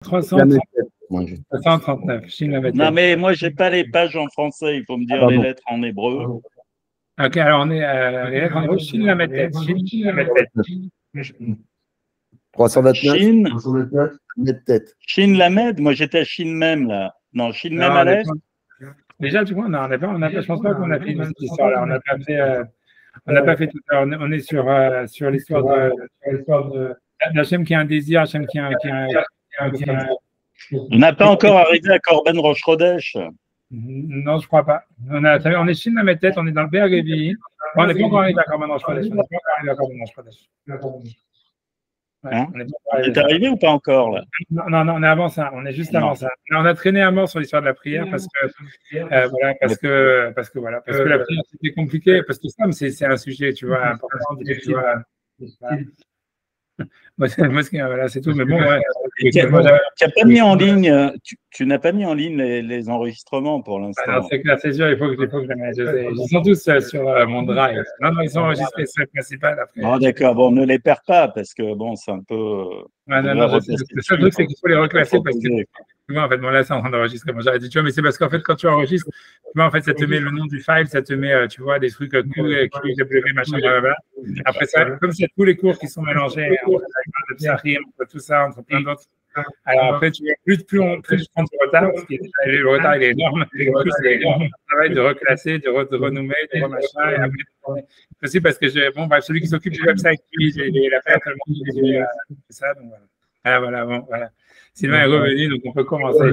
339. Shin Lamed Non, Tet. mais moi, j'ai pas les pages en français. Il faut me dire les lettres en hébreu. Ok, alors on est les lettres en hébreu. Shin Lamed Tet. Shin Lamed Tet. 329. Shin, 329. Tête. Shin Lamed. Moi, j'étais à Shin Mem, là. Non, Shin Mem Non, Aleph. déjà, tu vois, on n'a pas, je pense pas qu'on a fait cette histoire-là. On n'a pas fait tout ça. On est sur l'histoire d'Hachem qui a un désir, Hachem qui a On n'a pas encore arrivé à Korban Rosh Chodesh. Non, je crois pas. On est Shin Lamed Tet, on est dans le Bergevi. On n'est pas encore arrivé à Korban Rosh Chodesh. Hein, on est arrivé ou pas encore là? Non, on est avant ça, on est juste avant ça. On a traîné à mort sur l'histoire de la prière parce que la prière c'était compliqué, parce que ça, c'est un sujet, tu vois, important, tu vois. Voilà, c'est tout. Mais bon, ouais. Tu n'as pas mis en ligne, tu n'as pas mis en ligne les enregistrements pour l'instant. C'est clair, c'est sûr, il faut que je les mette. Ils sont tous sur mon drive. Non, ils sont enregistrés, c'est le principal. Après. Oh, d'accord, bon, ne les perds pas parce que bon, c'est un peu. Le seul truc, c'est qu'il faut les reclasser parce que. Tu vois, en fait, bon, là, c'est en train d'enregistrer. Moi, j'aurais dit, tu vois, mais c'est parce qu'en fait, quand tu enregistres, tu vois, en fait, ça te met le nom du file, ça te met, tu vois, des trucs QW, machin, blablabla. Après ça, comme c'est tous les cours qui sont mélangés, entre le Psachim, entre tout ça, entre plein d'autres. Alors, après, tu vois, plus je prends du retard, parce que le retard, il est énorme. Plus c'est le travail de reclasser, de renommer, de remachin. Et après, aussi parce que celui qui s'occupe du website, il a fait tellement de ça. Donc, voilà. Ah, voilà, bon, voilà. Sylvain est revenu, donc on peut commencer.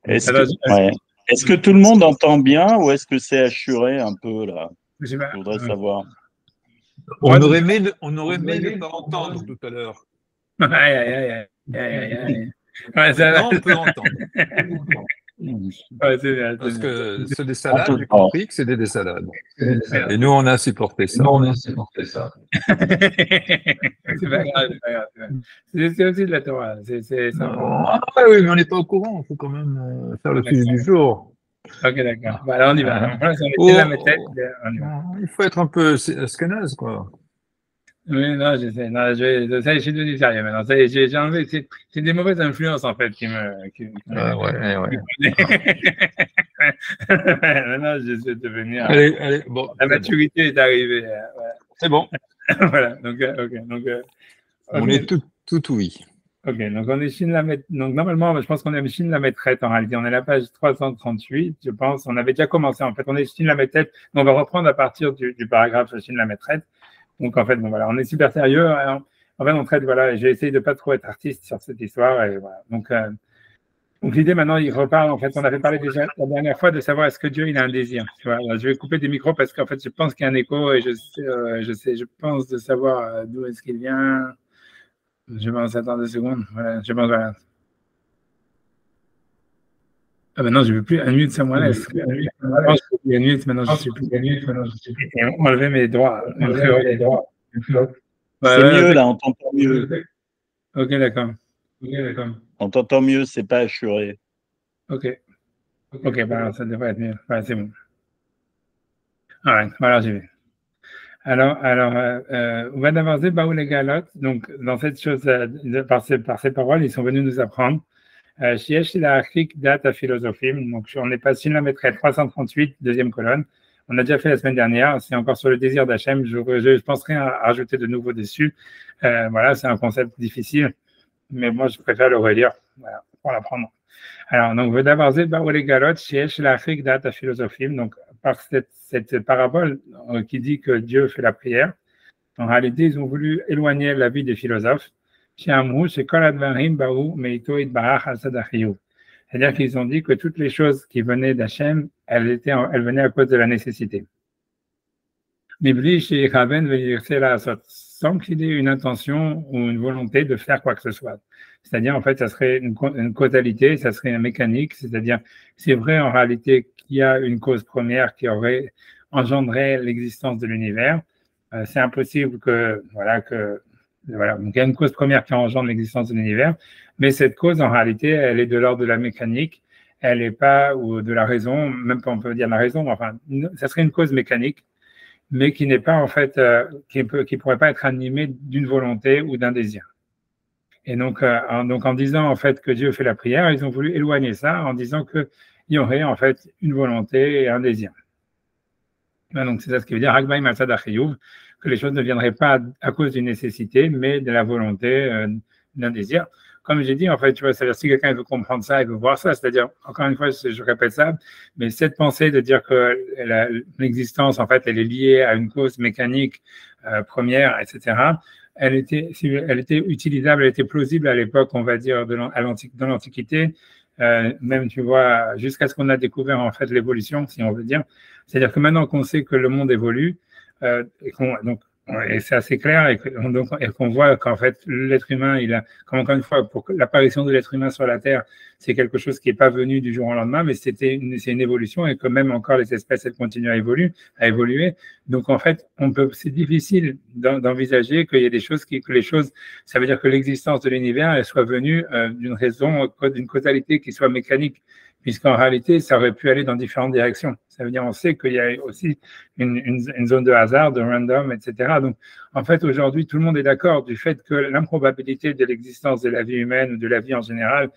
Est-ce que tout le monde entend bien ou est-ce que c'est assuré un peu là? Je voudrais savoir. On aurait aimé ne pas entendre tout à l'heure. Ouais, on peut entendre. Parce que c'est des salades, j'ai compris que c'était des salades. Et nous, on a supporté ça. C'est pas grave. C'est aussi de la Torah. C'est sympa. Oui, mais on n'est pas au courant. Il faut quand même faire le sujet du jour. Ok, d'accord. Alors, on y va. Il faut être un peu scanneuse, quoi. Oui, non, j'essaie. Non, je suis devenu sérieux maintenant. Ça y est, j'ai enlevé. C'est des mauvaises influences, en fait, qui me. Maintenant, j'essaie de venir. Allez, bon. La maturité est arrivée. Voilà. C'est bon. Voilà. Donc, on est tout oui. Ok, donc on est Shin Lamed. Donc, normalement, je pense qu'on est Shin Lamed Tet en réalité. On est à la page 338, je pense. On avait déjà commencé, en fait. On est Shin Lamed Tet. On va reprendre à partir du paragraphe Shin Lamed Tet. Donc, en fait, bon, voilà, on est super sérieux. En fait, on traite, voilà, j'ai essayé de pas trop être artiste sur cette histoire. Et voilà. Donc l'idée, maintenant, il reparle. En fait, on avait parlé déjà la dernière fois de savoir est-ce que Dieu, il a un désir. Tu vois, alors, je vais couper des micros parce qu'en fait, je pense qu'il y a un écho et je pense de savoir d'où est-ce qu'il vient. Je pense, attends 2 secondes. Voilà, je pense, voilà. Ah ben non, je ne veux plus unmute someone else. Avant, je peux plus unmute, maintenant je suis plus unmute. Enlever mes droits. C'est mieux là, on t'entend mieux. Ok, d'accord. On t'entend mieux, c'est pas assuré. Ok, bah, ça devrait être mieux. Ouais, c'est bon. Voilà, j'ai vu. Alors, on va d'avancer, Baou les galotes. Donc, dans cette chose, par ces paroles, ils sont venus nous apprendre. Shiesh la Achik data philosophie. Donc, on est passé la métrie 338, deuxième colonne. On a déjà fait la semaine dernière. C'est encore sur le désir d'Hachem. Je penserai à rajouter de nouveau dessus. Voilà, c'est un concept difficile, mais moi, je préfère le relire. Voilà, pour l'apprendre. Alors, donc, d'abord, les galotes, Shiesh la Achik data philosophie. Donc, par cette parabole qui dit que Dieu fait la prière, en réalité, ils ont voulu éloigner la vie des philosophes. C'est-à-dire qu'ils ont dit que toutes les choses qui venaient d'Hachem, elles venaient à cause de la nécessité. Sans qu'il ait une intention ou une volonté de faire quoi que ce soit. C'est-à-dire, en fait, ça serait une causalité, ça serait une mécanique, c'est-à-dire, c'est vrai en réalité qu'il y a une cause première qui aurait engendré l'existence de l'univers. C'est impossible donc il y a une cause première qui engendre l'existence de l'univers, mais cette cause, en réalité, elle est de l'ordre de la mécanique, elle n'est pas, ou de la raison, même pas on peut dire la raison, enfin, ça serait une cause mécanique, mais qui n'est pas, en fait, qui pourrait pas être animée d'une volonté ou d'un désir. Et donc, en disant en fait que Dieu fait la prière, ils ont voulu éloigner ça en disant qu'il y aurait en fait une volonté et un désir. Donc, c'est ça ce qui veut dire Hakbaï Matzad Achiyuv, que les choses ne viendraient pas à cause d'une nécessité, mais de la volonté d'un désir. Comme j'ai dit, en fait, tu vois, c'est-à-dire si quelqu'un veut comprendre ça, il veut voir ça, c'est-à-dire, encore une fois, je répète ça, mais cette pensée de dire que l'existence, en fait, elle est liée à une cause mécanique première, etc., elle était utilisable, elle était plausible à l'époque, on va dire, dans l'Antiquité, même, tu vois, jusqu'à ce qu'on a découvert, en fait, l'évolution, si on veut dire. C'est-à-dire que maintenant qu'on sait que le monde évolue, et c'est assez clair, et qu'on voit qu'en fait, l'être humain, comme encore une fois, pour l'apparition de l'être humain sur la Terre, c'est quelque chose qui n'est pas venu du jour au lendemain, mais c'est une évolution, et que même encore les espèces, elles continuent à évoluer. Donc, en fait, c'est difficile d'envisager qu'il y ait des choses ça veut dire que l'existence de l'univers, elle soit venue d'une raison, d'une causalité qui soit mécanique, puisqu'en réalité, ça aurait pu aller dans différentes directions. Ça veut dire, on sait qu'il y a aussi une zone de hasard, de random, etc. Donc, en fait, aujourd'hui, tout le monde est d'accord du fait que l'improbabilité de l'existence de la vie humaine ou de la vie en général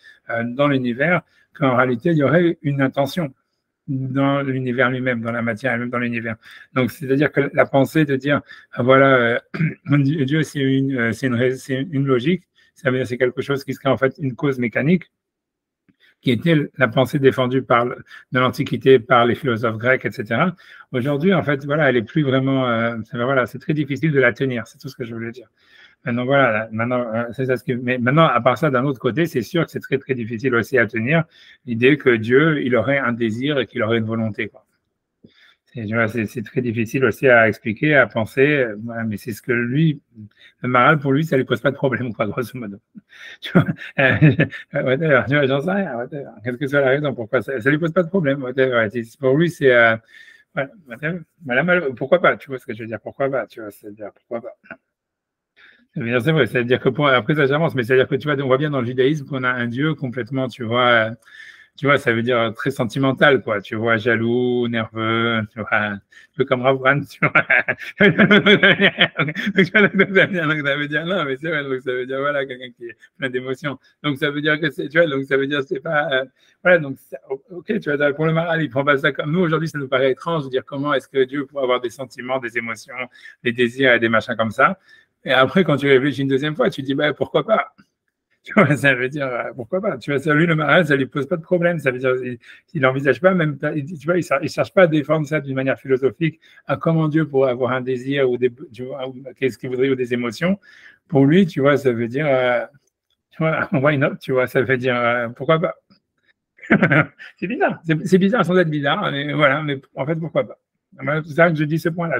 dans l'univers, qu'en réalité, il y aurait une intention dans l'univers lui-même, dans la matière elle-même, dans l'univers. Donc, c'est-à-dire que la pensée de dire, voilà, Dieu, c'est une logique, ça veut dire c'est quelque chose qui serait en fait une cause mécanique, qui était la pensée défendue de l'Antiquité par les philosophes grecs, etc. Aujourd'hui, en fait, voilà, elle est plus vraiment, voilà, c'est très difficile de la tenir, c'est tout ce que je voulais dire. Maintenant, voilà, c'est ça mais maintenant, à part ça, d'un autre côté, c'est sûr que c'est très, très difficile aussi à tenir l'idée que Dieu, il aurait un désir et qu'il aurait une volonté, quoi. C'est très difficile aussi à expliquer, à penser, mais c'est ce que lui, le Maharal, pour lui, ça lui pose pas de problème, quoi, grosso modo. Tu vois, j'en sais rien, quelle que soit la raison, pourquoi ça lui pose pas de problème, pour lui, c'est, pourquoi pas, tu vois ce que je veux dire, pourquoi pas, tu vois, c'est-à-dire, pourquoi pas. C'est vrai, c'est-à-dire que après ça j'avance, mais c'est-à-dire que tu vois, on voit bien dans le judaïsme qu'on a un Dieu complètement, tu vois, ça veut dire très sentimental, quoi. Tu vois, jaloux, nerveux, tu vois, un peu comme Ravran, tu vois. Donc, ça veut dire, non, mais c'est vrai, donc ça veut dire, voilà, quelqu'un qui est plein d'émotions. Donc, ça veut dire que tu vois, donc ça veut dire, c'est pas, voilà, donc, ok, tu vois, pour le Maharal, il prend pas ça comme nous, aujourd'hui, ça nous paraît étrange de dire comment est-ce que Dieu peut avoir des sentiments, des émotions, des désirs et des machins comme ça. Et après, quand tu réfléchis une deuxième fois, tu te dis, bah, pourquoi pas? Tu vois, ça veut dire, pourquoi pas? Tu vois, lui, le Maharal, ça lui pose pas de problème. Ça veut dire, il n'envisage pas, même, tu vois, il cherche pas à défendre ça d'une manière philosophique, à comment Dieu pourrait avoir un désir ou tu vois, qu'est-ce qu'il voudrait ou des émotions. Pour lui, tu vois, ça veut dire, tu vois, why not? Tu vois, ça veut dire, pourquoi pas? C'est bizarre. C'est bizarre sans être bizarre, mais voilà, mais en fait, pourquoi pas? C'est ça que je dis ce point-là.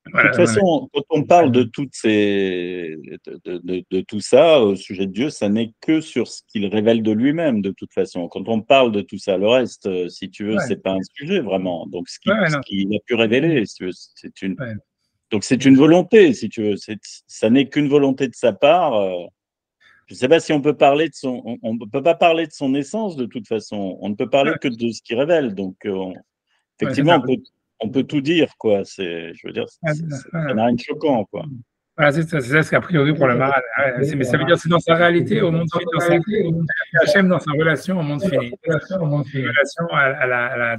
De toute façon, quand on parle de tout ça au sujet de Dieu, ça n'est que sur ce qu'il révèle de lui-même, de toute façon. Quand on parle de tout ça, le reste, si tu veux, c'est pas un sujet vraiment. Donc, ce qu'il a pu révéler, si tu veux, donc c'est une volonté, si tu veux. Ça n'est qu'une volonté de sa part. Je ne sais pas si on peut parler de on ne peut pas parler de son essence de toute façon. On ne peut parler que de ce qu'il révèle. Donc, effectivement, on peut tout dire, quoi. Je veux dire, ça n'a rien de choquant, quoi. Voilà, c'est ça ce qu'a priori pour le Maharal. Mais ça veut dire que c'est dans sa réalité au monde fini, Hachem dans sa relation au monde fini. Relation à la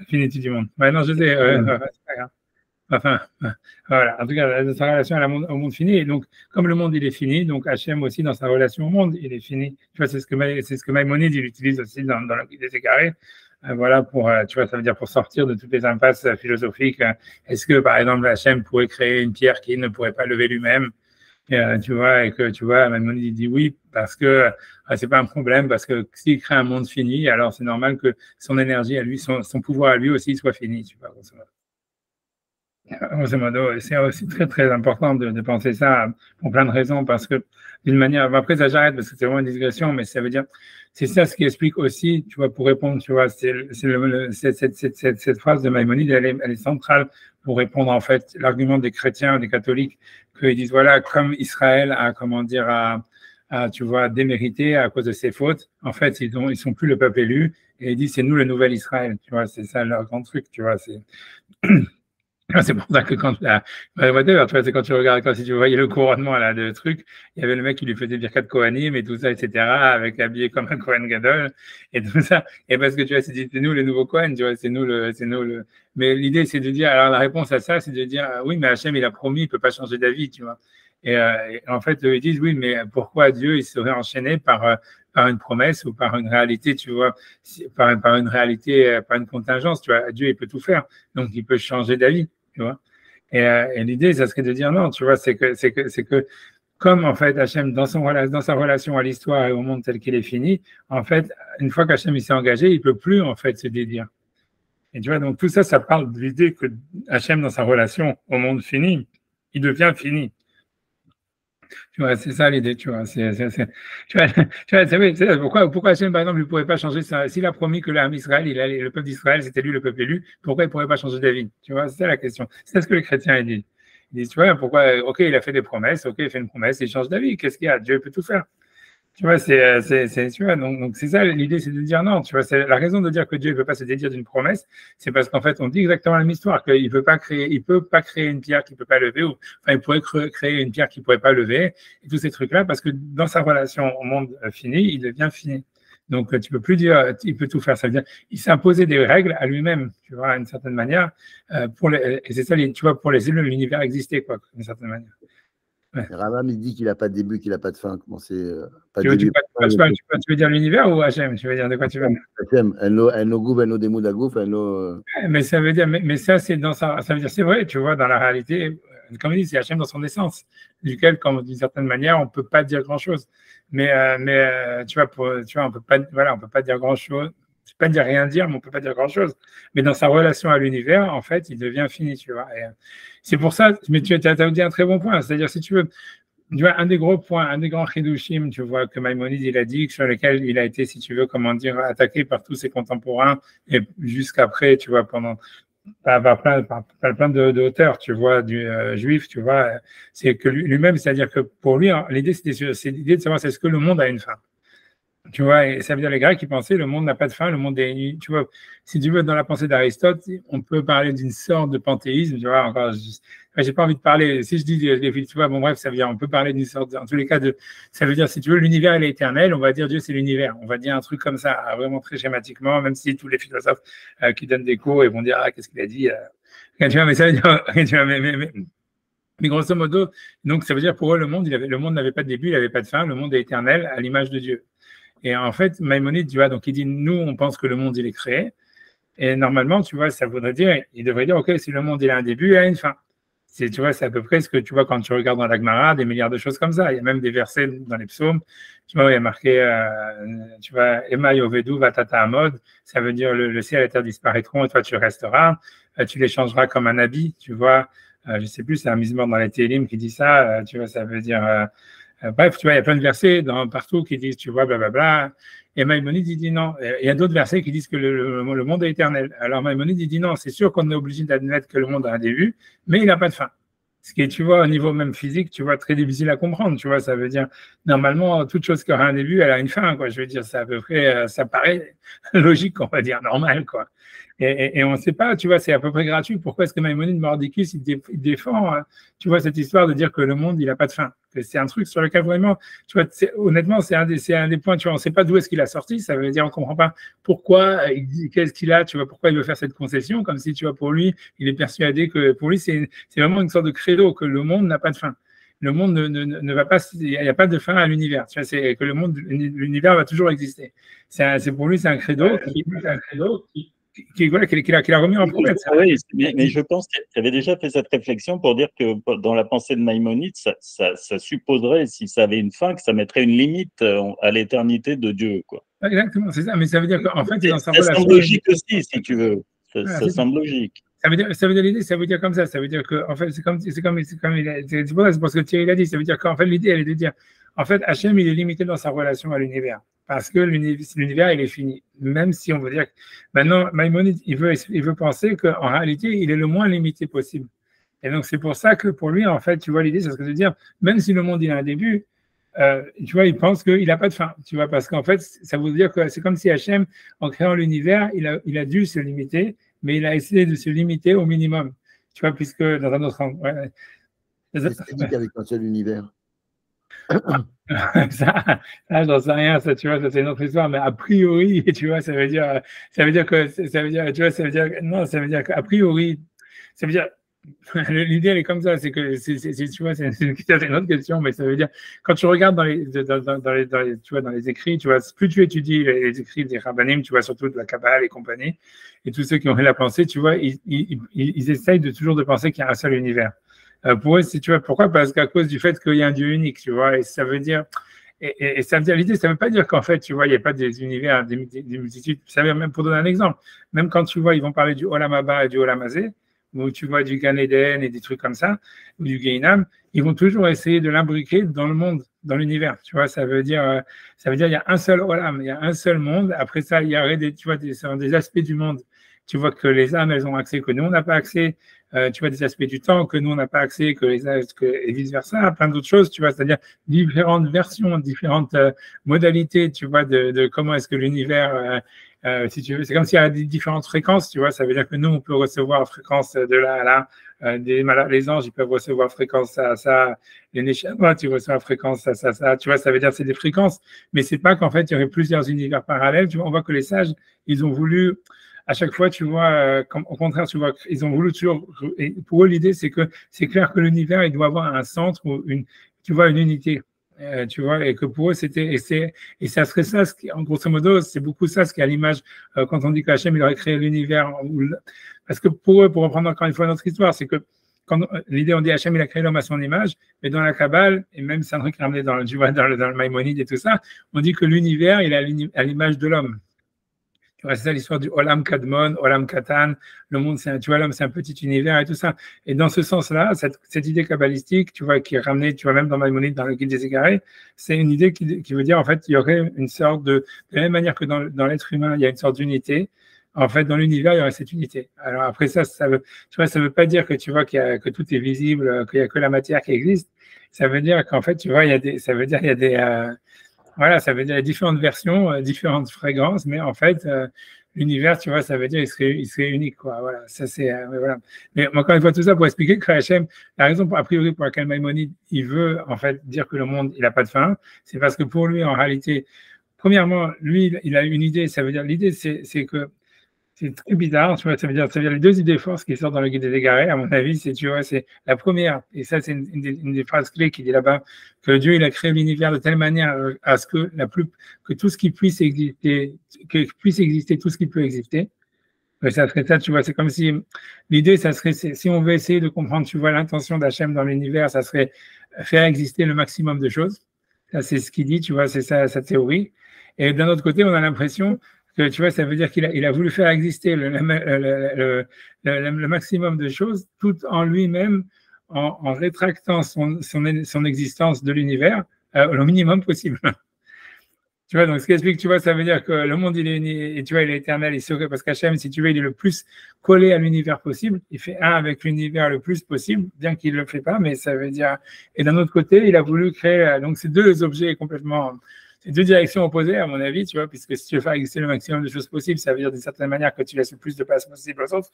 finitude du monde. Ouais, non, je sais, c'est pas grave. Enfin, voilà. En tout cas, dans sa relation au monde fini. Et donc, comme le monde, il est fini, donc Hachem aussi, dans sa relation au monde, il est fini. Tu vois, c'est ce que Maïmonide, il utilise aussi dans la Guide des Égarés. Voilà, tu vois, ça veut dire pour sortir de toutes les impasses philosophiques. Est-ce que, par exemple, Hachem pourrait créer une pierre qui ne pourrait pas lever lui-même? Tu vois, et que, tu vois, Maïmonide, il dit oui, parce que c'est pas un problème, parce que s'il crée un monde fini, alors c'est normal que son énergie à lui, son pouvoir à lui aussi soit fini, tu vois. Grosso modo, c'est aussi très très important de penser ça pour plein de raisons, parce que d'une manière, après ça j'arrête parce que c'est vraiment une digression, mais ça veut dire, c'est ça ce qui explique aussi, tu vois, pour répondre, tu vois, cette phrase de Maïmonide, elle est centrale pour répondre en fait l'argument des chrétiens, des catholiques, qu'ils disent voilà, comme Israël a, comment dire, tu vois, démérité à cause de ses fautes, en fait ils sont plus le peuple élu, et ils disent c'est nous le nouvel Israël, tu vois, c'est ça leur grand truc, tu vois, c'est C'est pour ça que c'est quand tu regardes, si tu voyais le couronnement là, de truc, il y avait le mec qui lui faisait Birkat Kohanim et tout ça, etc., avec habillé comme un Kohen Gadol et tout ça. Et parce que tu vois, c'est nous les nouveaux Kohen, tu vois, c'est nous le. Mais l'idée, c'est de dire, alors la réponse à ça, c'est de dire, oui, mais Hachem, il a promis, il peut pas changer d'avis, tu vois. Et en fait, ils disent, oui, mais pourquoi Dieu, il serait enchaîné par une promesse ou par une réalité, tu vois, par une réalité, par une contingence, tu vois. Dieu, il peut tout faire, donc il peut changer d'avis. Tu vois. Et l'idée, ça serait de dire non, tu vois, c'est que comme en fait Hachem, dans sa relation à l'histoire et au monde tel qu'il est fini, en fait, une fois qu'Hachem s'est engagé, il peut plus en fait se dédire. Et tu vois, donc tout ça, ça parle de l'idée que Hachem, dans sa relation au monde fini, il devient fini. Tu vois, c'est ça l'idée, tu vois. Tu vois, c'est pourquoi Hachem, par exemple, il ne pourrait pas changer ça. S'il a promis que l'âme Israël, le peuple d'Israël, c'était lui le peuple élu, pourquoi il ne pourrait pas changer d'avis? Tu vois, c'est ça la question. C'est ce que les chrétiens disent. Ils disent, tu vois, pourquoi, ok, il a fait des promesses, ok, il fait une promesse, il change d'avis. Qu'est-ce qu'il y a? Dieu peut tout faire. Tu vois, tu vois, donc c'est ça l'idée, c'est de dire non. Tu vois, c'est la raison de dire que Dieu ne peut pas se dédire d'une promesse, c'est parce qu'en fait, on dit exactement la même histoire, qu'il peut pas créer une pierre qu'il peut pas lever, enfin, il pourrait créer une pierre qu'il pourrait pas lever, et tous ces trucs-là, parce que dans sa relation au monde fini, il devient fini. Donc, tu peux plus dire, il peut tout faire. Ça veut dire, il s'est imposé des règles à lui-même, tu vois, d'une certaine manière, et c'est ça, tu vois, pour les élus, l'univers existait, quoi, d'une certaine manière. Ouais. Rambam, il dit qu'il n'a pas de début, qu'il n'a pas de fin. Comment c'est tu veux dire l'univers ou Hachem? Tu veux dire de quoi tu veux? Hachem, mais ça veut dire, mais ça, c'est dans ça veut dire, c'est vrai, tu vois, dans la réalité, comme il dit, c'est Hachem dans son essence, duquel, d'une certaine manière, on ne peut pas dire grand-chose. Mais tu vois, on peut pas dire grand-chose. C'est pas dire rien dire, mais on peut pas dire grand-chose. Mais dans sa relation à l'univers, en fait, il devient fini, tu vois. Et c'est pour ça, mais tu as dit un très bon point. C'est-à-dire, si tu veux, tu vois, un des gros points, un des grands chidushim, tu vois, que Maïmonide, il a dit, sur lequel il a été, si tu veux, comment dire, attaqué par tous ses contemporains, et jusqu'après, tu vois, par plein d'auteurs, tu vois, juifs, tu vois, c'est que lui-même, c'est-à-dire que pour lui, l'idée, c'est l'idée de savoir, c'est ce que le monde a une fin. Tu vois, et ça veut dire les Grecs qui pensaient le monde n'a pas de fin, le monde est, tu vois, si tu veux, dans la pensée d'Aristote, on peut parler d'une sorte de panthéisme, tu vois, encore, j'ai pas envie de parler, si je dis, tu vois, bon, bref, ça veut dire, on peut parler d'une sorte, en tous les cas, ça veut dire, si tu veux, l'univers, il est éternel, on va dire Dieu, c'est l'univers. On va dire un truc comme ça, vraiment très schématiquement, même si tous les philosophes qui donnent des cours, ils vont dire, ah, qu'est-ce qu'il a dit, tu vois, mais ça veut dire, tu vois, mais grosso modo, donc ça veut dire pour eux, le monde n'avait pas de début, il n'avait pas de fin, le monde est éternel à l'image de Dieu. Et en fait, Maïmonide, tu vois, donc il dit, nous, on pense que le monde, il est créé. Et normalement, tu vois, ça voudrait dire, il devrait dire, OK, si le monde, il a un début, il a une fin. Tu vois, c'est à peu près ce que tu vois quand tu regardes dans la Gemara, des milliards de choses comme ça. Il y a même des versets dans les psaumes, tu vois, il y a marqué, tu vois, Ema Yovedu Vatata Amod, ça veut dire le ciel et la terre disparaîtront et toi, tu resteras. Tu les changeras comme un habit, tu vois. Je sais plus, c'est un Mizmor dans les Télim qui dit ça, tu vois, ça veut dire... bref, tu vois, il y a plein de versets partout qui disent, tu vois, blablabla. Et Maïmonide, il dit non. Il y a d'autres versets qui disent que le monde est éternel. Alors Maïmonide, il dit non, c'est sûr qu'on est obligé d'admettre que le monde a un début, mais il n'a pas de fin. Ce qui est, tu vois, au niveau même physique, tu vois, très difficile à comprendre. Tu vois, ça veut dire, normalement, toute chose qui aura un début, elle a une fin, quoi. Je veux dire, c'est à peu près, ça paraît logique, on va dire, normal, quoi. Et on ne sait pas, tu vois, c'est à peu près gratuit. Pourquoi est-ce que Maïmonide Mordicus, il défend, tu vois, cette histoire de dire que le monde, il n'a pas de fin. Que c'est un truc sur lequel vraiment, tu vois, honnêtement, c'est un des points, tu vois, on ne sait pas d'où est-ce qu'il a sorti. Ça veut dire, on ne comprend pas pourquoi, qu'est-ce qu'il a, tu vois, pourquoi il veut faire cette concession, comme si, tu vois, pour lui, il est persuadé que, pour lui, c'est vraiment une sorte de credo, que le monde n'a pas de fin. Le monde ne va pas, il n'y a pas de fin à l'univers. Tu vois, c'est que l'univers va toujours exister. Pour lui, c'est un credo qu'il a remis en promesse. Oui, mais je pense qu'il avait déjà fait cette réflexion pour dire que dans la pensée de Maïmonide, ça supposerait, si ça avait une fin, que ça mettrait une limite à l'éternité de Dieu, quoi. Exactement, c'est ça. Mais ça veut dire qu'en fait, ça semble logique aussi, si tu veux. Ça semble logique. Ça veut dire l'idée, ça veut dire comme ça. Ça veut dire que, en fait, c'est parce que Thierry l'a dit. Ça veut dire qu'en fait, l'idée, elle est de dire, en fait, Hachem, il est limité dans sa relation à l'univers. Parce que l'univers, il est fini. Même si on veut dire que, maintenant, Maïmonide, il veut penser qu'en réalité, il est le moins limité possible. Et donc, c'est pour ça que pour lui, en fait, tu vois, l'idée, c'est ce que je veux dire, même si le monde, il a un début, tu vois, il pense qu'il n'a pas de fin. Tu vois, parce qu'en fait, ça veut dire que c'est comme si Hachem, en créant l'univers, il a dû se limiter, mais il a essayé de se limiter au minimum. tu vois, puisque dans un autre... Ouais, c'est avec un seul univers. ça, j'en sais rien, ça, tu vois, ça c'est une autre histoire, mais a priori, tu vois, ça veut dire que, ça veut dire, tu vois, ça veut dire, non, ça veut dire qu'a priori, ça veut dire, l'idée elle est comme ça, c'est que, tu vois, c'est une autre question, mais ça veut dire, quand tu regardes dans les, tu vois, dans les écrits, tu vois, plus tu étudies les écrits des Rabbanim, tu vois, surtout de la Kabbale et compagnie, et tous ceux qui ont fait la pensée, tu vois, ils essayent toujours de penser qu'il y a un seul univers. Pour eux, tu vois, pourquoi? Parce qu'à cause du fait qu'il y a un Dieu unique, tu vois, et ça veut dire, et ça veut dire, l'idée, ça ne veut pas dire qu'en fait, tu vois, il n'y a pas des univers, des multitudes. Ça veut dire, même pour donner un exemple, même quand tu vois, ils vont parler du Olam Haba et du Olam Hazé, ou tu vois du Gan Eden et des trucs comme ça, ou du Gehinam, ils vont toujours essayer de l'imbriquer dans le monde, dans l'univers, tu vois, ça veut dire, il y a un seul Olam, il y a un seul monde. Après ça, il y aurait tu vois, des aspects du monde. Tu vois que les âmes, elles ont accès, que nous, on n'a pas accès. Tu vois des aspects du temps que nous, on n'a pas accès, et vice-versa, plein d'autres choses, tu vois, c'est-à-dire différentes versions, différentes modalités, tu vois, de comment est-ce que l'univers, si tu veux, c'est comme s'il y a des différentes fréquences, tu vois, ça veut dire que nous, on peut recevoir fréquence de là à là, les anges, ils peuvent recevoir fréquence ça, les Neshama, tu reçois fréquence ça, tu vois, ça veut dire que c'est des fréquences, mais c'est pas qu'en fait, il y aurait plusieurs univers parallèles, tu vois, on voit que les sages, ils ont voulu à chaque fois, tu vois, au contraire, tu vois, ils ont voulu toujours. Et pour eux, l'idée, c'est que c'est clair que l'univers, il doit avoir un centre ou tu vois, une unité. Tu vois, et que pour eux, et ça serait ça, en grosso modo, c'est beaucoup ça, ce qui est à l'image quand on dit qu'Hachem, il aurait créé l'univers. Parce que pour eux, pour reprendre encore une fois notre histoire, c'est que quand l'idée, on dit Hachem, il a créé l'homme à son image, mais dans la Kabbale, et même c'est un truc ramené dans le Maïmonide et tout ça, on dit que l'univers, il est à l'image de l'homme. C'est ça l'histoire du Olam Kadmon, Olam Katan, le monde, tu vois, l'homme, c'est un petit univers et tout ça. Et dans ce sens-là, cette idée kabbalistique, tu vois, qui est ramenée, tu vois, même dans Maïmonide, dans le Guide des Égarés, c'est une idée qui veut dire, en fait, il y aurait une sorte de la même manière que dans l'être humain, il y a une sorte d'unité. En fait, dans l'univers, il y aurait cette unité. Alors après ça veut, tu vois, ça veut pas dire que tu vois que tout est visible, qu'il y a que la matière qui existe. Ça veut dire qu'en fait, tu vois, ça veut dire il y a des voilà, ça veut dire différentes versions, différentes fragrances, mais en fait, l'univers, tu vois, ça veut dire il serait unique, quoi. Voilà, ça c'est, voilà. Mais encore une fois, tout ça pour expliquer que Hachem, la raison a priori pour laquelle Maïmonide, il veut en fait dire que le monde, il n'a pas de fin, c'est parce que pour lui, en réalité, premièrement, lui, il a une idée. Ça veut dire l'idée, c'est que c'est très bizarre, tu vois, ça veut dire les deux idées forces qui sortent dans le Guide des Égarés, à mon avis, tu vois, c'est la première, et ça, c'est une des phrases clés qui dit là-bas, que Dieu, il a créé l'univers de telle manière à ce que tout ce qui puisse exister, tout ce qui peut exister. Et ça serait ça, tu vois, c'est comme si, l'idée, ça serait, si on veut essayer de comprendre, tu vois, l'intention d'Hachem dans l'univers, ça serait faire exister le maximum de choses. Ça, c'est ce qu'il dit, tu vois, c'est ça, sa théorie. Et d'un autre côté, on a l'impression que, tu vois, ça veut dire qu'il a voulu faire exister le maximum de choses tout en lui-même, en rétractant son existence de l'univers au minimum possible. Tu vois, donc ce qui explique, tu vois, ça veut dire que le monde, il est uni, et tu vois, il est éternel, il serait, parce qu'Hachem, si tu veux, il est le plus collé à l'univers possible. Il fait un avec l'univers le plus possible, bien qu'il ne le fait pas, mais ça veut dire. Et d'un autre côté, il a voulu créer, donc ces deux objets complètement. C'est deux directions opposées, à mon avis, tu vois, puisque si tu veux faire exister le maximum de choses possibles, ça veut dire d'une certaine manière que tu laisses le plus de place possible aux autres.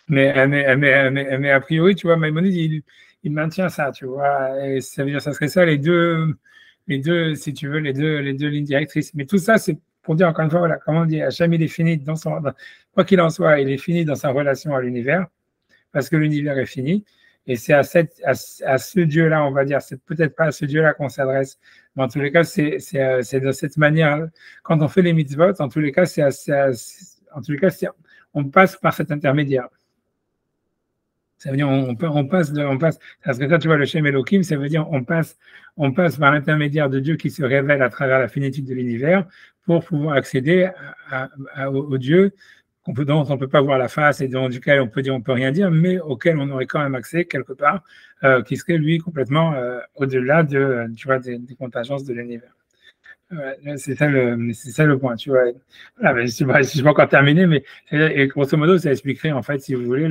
Mais a priori, tu vois, Maïmonide, il maintient ça, tu vois, et ça veut dire, ça serait ça les deux, si tu veux, les deux lignes directrices. Mais tout ça, c'est pour dire encore une fois, voilà, comment on dit, Hachem, il est fini quoi qu'il en soit, il est fini dans sa relation à l'univers, parce que l'univers est fini. Et c'est à ce Dieu-là, on va dire, c'est peut-être pas à ce Dieu-là qu'on s'adresse, mais en tous les cas, c'est de cette manière, quand on fait les mitzvot, en tous les cas, on passe par cet intermédiaire. Ça veut dire on passe, parce que ça, tu vois, le Shem Elohim, ça veut dire on passe par l'intermédiaire de Dieu qui se révèle à travers la finitude de l'univers pour pouvoir accéder au Dieu dont on ne peut pas voir la face et duquel on peut dire on peut rien dire, mais auquel on aurait quand même accès quelque part, qui serait lui complètement au-delà tu vois, des contingences de l'univers. C'est ça le point, tu vois. Voilà, je ne suis pas encore terminé, mais et grosso modo, ça expliquerait en fait, si vous voulez,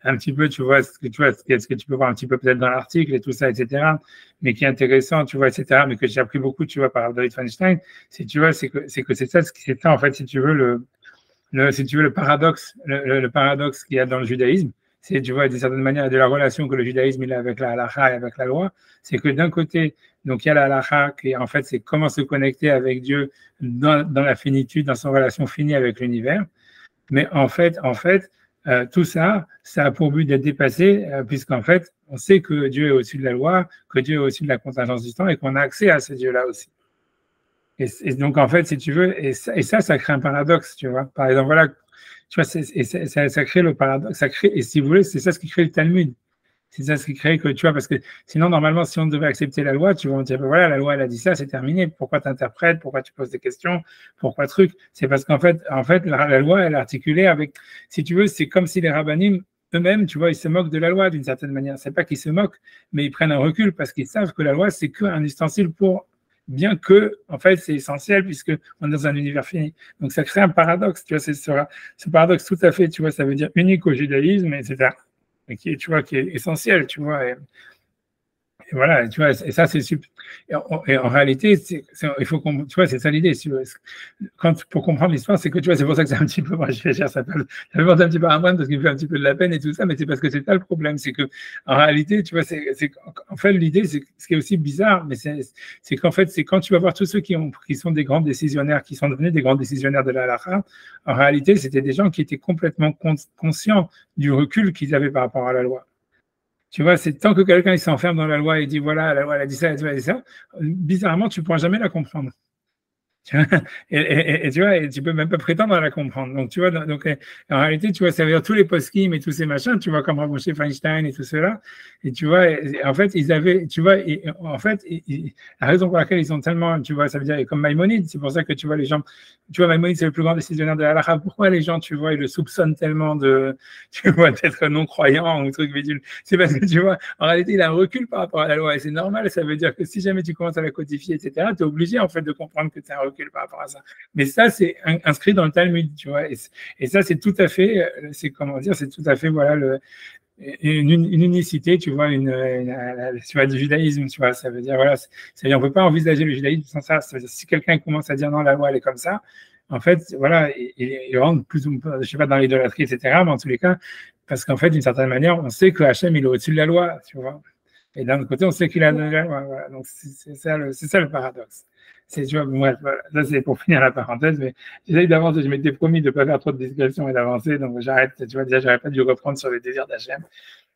un petit peu, tu vois, ce que tu peux voir un petit peu peut-être dans l'article et tout ça, etc. Mais qui est intéressant, tu vois, etc. Mais que j'ai appris beaucoup, tu vois, par David Feinstein, tu vois, c'est que c'est ça en fait, si tu veux le paradoxe, le paradoxe qu'il y a dans le judaïsme, c'est, tu vois, d'une certaine manière, de la relation que le judaïsme il a avec la halakha et avec la loi, c'est que d'un côté, donc il y a la halakha qui, en fait, c'est comment se connecter avec Dieu dans la finitude, dans son relation finie avec l'univers. Mais en fait, tout ça, ça a pour but d'être dépassé, puisqu'en fait, on sait que Dieu est au-dessus de la loi, que Dieu est au-dessus de la contingence du temps et qu'on a accès à ce Dieu-là aussi. Et donc, en fait, si tu veux, et ça crée un paradoxe, tu vois. Par exemple, voilà, tu vois, ça crée le paradoxe, ça crée, et si vous voulez, c'est ça ce qui crée le Talmud. C'est ça ce qui crée que, tu vois, parce que sinon, normalement, si on devait accepter la loi, tu vas dire, voilà, la loi, elle a dit ça, c'est terminé. Pourquoi tu interprètes? Pourquoi tu poses des questions? Pourquoi truc? C'est parce qu'en fait, la loi, elle est articulée avec, si tu veux, c'est comme si les rabbinim, eux-mêmes, tu vois, ils se moquent de la loi d'une certaine manière. C'est pas qu'ils se moquent, mais ils prennent un recul parce qu'ils savent que la loi, c'est qu'un ustensile pour, bien que, en fait, c'est essentiel puisque on est dans un univers fini. Donc, ça crée un paradoxe, tu vois, c'est ce paradoxe tout à fait, tu vois, ça veut dire unique au judaïsme, etc. Et qui, tu vois, qui est essentiel, tu vois. Et voilà, tu vois, et ça, c'est super. Et en réalité, il faut qu'on, tu vois, c'est ça l'idée. Pour comprendre l'histoire, c'est que, tu vois, c'est pour ça que c'est un petit peu, moi, ça fait penser un petit peu à moi parce qu'il me fait un petit peu de la peine et tout ça, mais c'est parce que c'est ça le problème. C'est que, en réalité, tu vois, en fait, l'idée, c'est ce qui est aussi bizarre, mais c'est qu'en fait, c'est quand tu vas voir tous ceux qui sont des grands décisionnaires, qui sont devenus des grands décisionnaires de la halakha, en réalité, c'était des gens qui étaient complètement conscients du recul qu'ils avaient par rapport à la loi. Tu vois, c'est tant que quelqu'un s'enferme dans la loi et dit voilà, la loi elle a dit ça, elle a dit ça, bizarrement, tu ne pourras jamais la comprendre. Et tu vois, et tu peux même pas prétendre à la comprendre. Donc, tu vois, donc, en réalité, tu vois, ça veut dire tous les post-kim et tous ces machins, tu vois, comme Moshe Feinstein et tout cela. Et tu vois, en fait, ils avaient, tu vois, en fait, la raison pour laquelle ils sont tellement, tu vois, ça veut dire, comme Maïmonide, c'est pour ça que tu vois, les gens, tu vois, Maïmonide, c'est le plus grand décisionnaire de la halakha. Pourquoi les gens, tu vois, ils le soupçonnent tellement tu vois, d'être non-croyant ou truc bidule? C'est parce que, tu vois, en réalité, il a un recul par rapport à la loi et c'est normal. Ça veut dire que si jamais tu commences à la codifier, etc., tu es obligé, en fait, de comprendre que tu as un recul par rapport à ça. Mais ça, c'est inscrit dans le Talmud, tu vois. Et ça, c'est tout à fait, c'est comment dire, c'est tout à fait, voilà, une unicité, tu vois, tu vois, du judaïsme, tu vois. Ça veut dire, voilà, on ne peut pas envisager le judaïsme sans ça. Ça veut dire, si quelqu'un commence à dire non, la loi, elle est comme ça, en fait, voilà, il rentre plus ou moins, je sais pas, dans l'idolâtrie, etc., mais en tous les cas, parce qu'en fait, d'une certaine manière, on sait que Hachem, il est au-dessus de la loi, tu vois. Et d'un autre côté, on sait qu'il a de la loi, voilà. Donc, c'est ça le paradoxe. Tu vois, bref, voilà. Ça, c'est pour finir la parenthèse, mais j'essaie d'avancer. Je m'étais promis de ne pas faire trop de digression et d'avancer, donc j'arrête. Tu vois, déjà, j'aurais pas dû reprendre sur les désirs d'Hachem.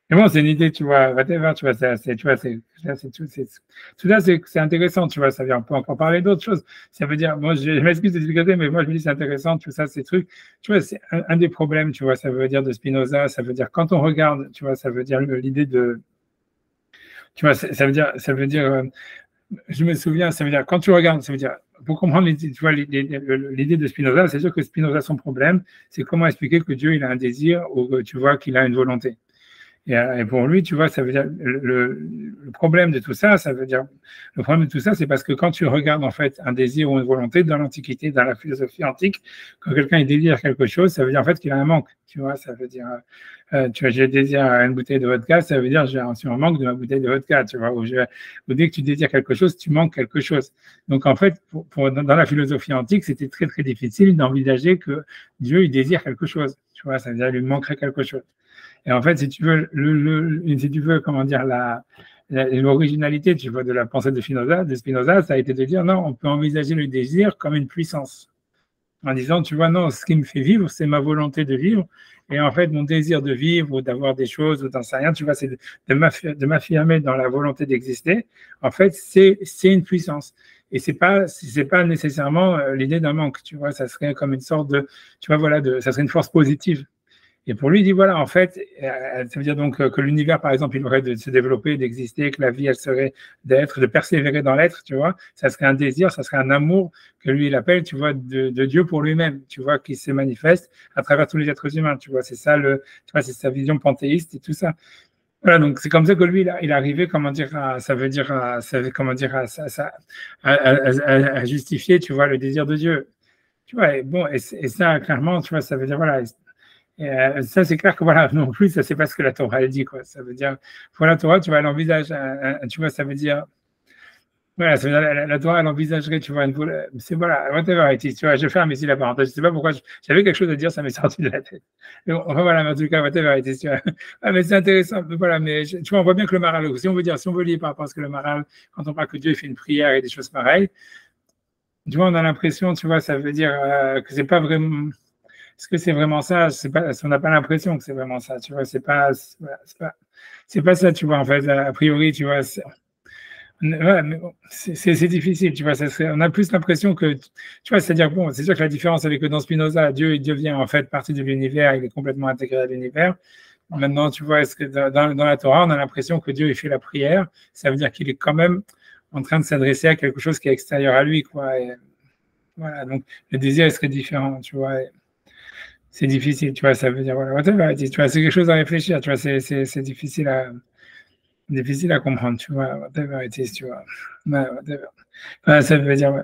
Mais bon, c'est une idée, tu vois, whatever, tu vois, tout ça, c'est intéressant, tu vois, ça vient, on peut encore parler d'autres choses. Ça veut dire, moi, je m'excuse de digresser, mais moi, je me dis, c'est intéressant, tout ça, ces trucs. Tu vois, c'est un des problèmes, tu vois, ça veut dire de Spinoza, ça veut dire, quand on regarde, tu vois, ça veut dire l'idée de, tu vois, ça veut dire, je me souviens, ça veut dire, quand tu regardes, ça veut dire, pour comprendre l'idée de Spinoza, c'est sûr que Spinoza, son problème, c'est comment expliquer que Dieu, il a un désir ou tu vois qu'il a une volonté. Et pour lui, tu vois, ça veut dire, le problème de tout ça, le problème de tout ça, c'est parce que quand tu regardes, en fait, un désir ou une volonté dans l'Antiquité, dans la philosophie antique, quand quelqu'un désire quelque chose, ça veut dire, en fait, qu'il a un manque, tu vois, ça veut dire, tu vois, j'ai désir une bouteille de vodka, ça veut dire, j'ai un manque de ma bouteille de vodka, tu vois, ou dès que tu désires quelque chose, tu manques quelque chose. Donc, en fait, dans la philosophie antique, c'était très, très difficile d'envisager que Dieu, il désire quelque chose, tu vois, ça veut dire, il lui manquerait quelque chose. Et en fait, si tu veux, comment dire, l'originalité, tu vois, de la pensée de Spinoza, ça a été de dire non, on peut envisager le désir comme une puissance. En disant, tu vois, non, ce qui me fait vivre, c'est ma volonté de vivre. Et en fait, mon désir de vivre ou d'avoir des choses ou d'en sais rien, tu vois, c'est de m'affirmer dans la volonté d'exister. En fait, c'est une puissance. Et c'est pas nécessairement l'idée d'un manque, tu vois, ça serait comme une sorte de, tu vois, voilà, ça serait une force positive. Et pour lui, il dit voilà, en fait, ça veut dire donc que l'univers, par exemple, il aurait de se développer, d'exister, que la vie, elle serait d'être, de persévérer dans l'être, tu vois. Ça serait un désir, ça serait un amour que lui, il appelle, tu vois, de Dieu pour lui-même, tu vois, qui se manifeste à travers tous les êtres humains, tu vois. C'est ça tu vois, c'est sa vision panthéiste et tout ça. Voilà, donc c'est comme ça que lui, il est arrivé, comment dire, à justifier, tu vois, le désir de Dieu. Tu vois, et bon, et ça, clairement, tu vois, ça veut dire, voilà. Et ça, c'est clair que voilà, non plus, ça, c'est pas ce que la Torah elle dit, quoi. Ça veut dire, pour la Torah, tu vois, l'envisage, tu vois, ça veut dire, Voilà, la Torah, elle envisagerait, tu vois, c'est voilà, whatever it is, tu vois, je ferme ici la parenthèse, je sais pas pourquoi, j'avais quelque chose à dire, ça m'est sorti de la tête. Mais bon, enfin voilà, mais en tout cas, whatever it is, tu vois. Ah, mais c'est intéressant, mais voilà, mais tu vois, on voit bien que le Maharal, si on veut dire, si on veut lire par rapport à ce que le Maharal, quand on parle que Dieu fait une prière et des choses pareilles, tu vois, on a l'impression, tu vois, ça veut dire que c'est pas vraiment, est-ce que c'est vraiment ça? C'est pas, on n'a pas l'impression que c'est vraiment ça, tu vois, c'est pas ça, tu vois, en fait, a priori, tu vois, ouais, mais bon, c'est difficile, tu vois. On a plus l'impression que, tu vois, c'est-à-dire, bon, c'est sûr que la différence avec que dans Spinoza, Dieu, il devient en fait partie de l'univers, il est complètement intégré à l'univers. Maintenant, tu vois, est-ce que dans la Torah, on a l'impression que Dieu, il fait la prière, ça veut dire qu'il est quand même en train de s'adresser à quelque chose qui est extérieur à lui, quoi. Et voilà, donc le désir, il serait différent, tu vois. C'est difficile, tu vois, ça veut dire, voilà, whatever, tu vois, c'est quelque chose à réfléchir, tu vois, c'est difficile à comprendre, tu vois, whatever it is, tu vois. Ouais, whatever. Ouais, ça veut dire, ouais.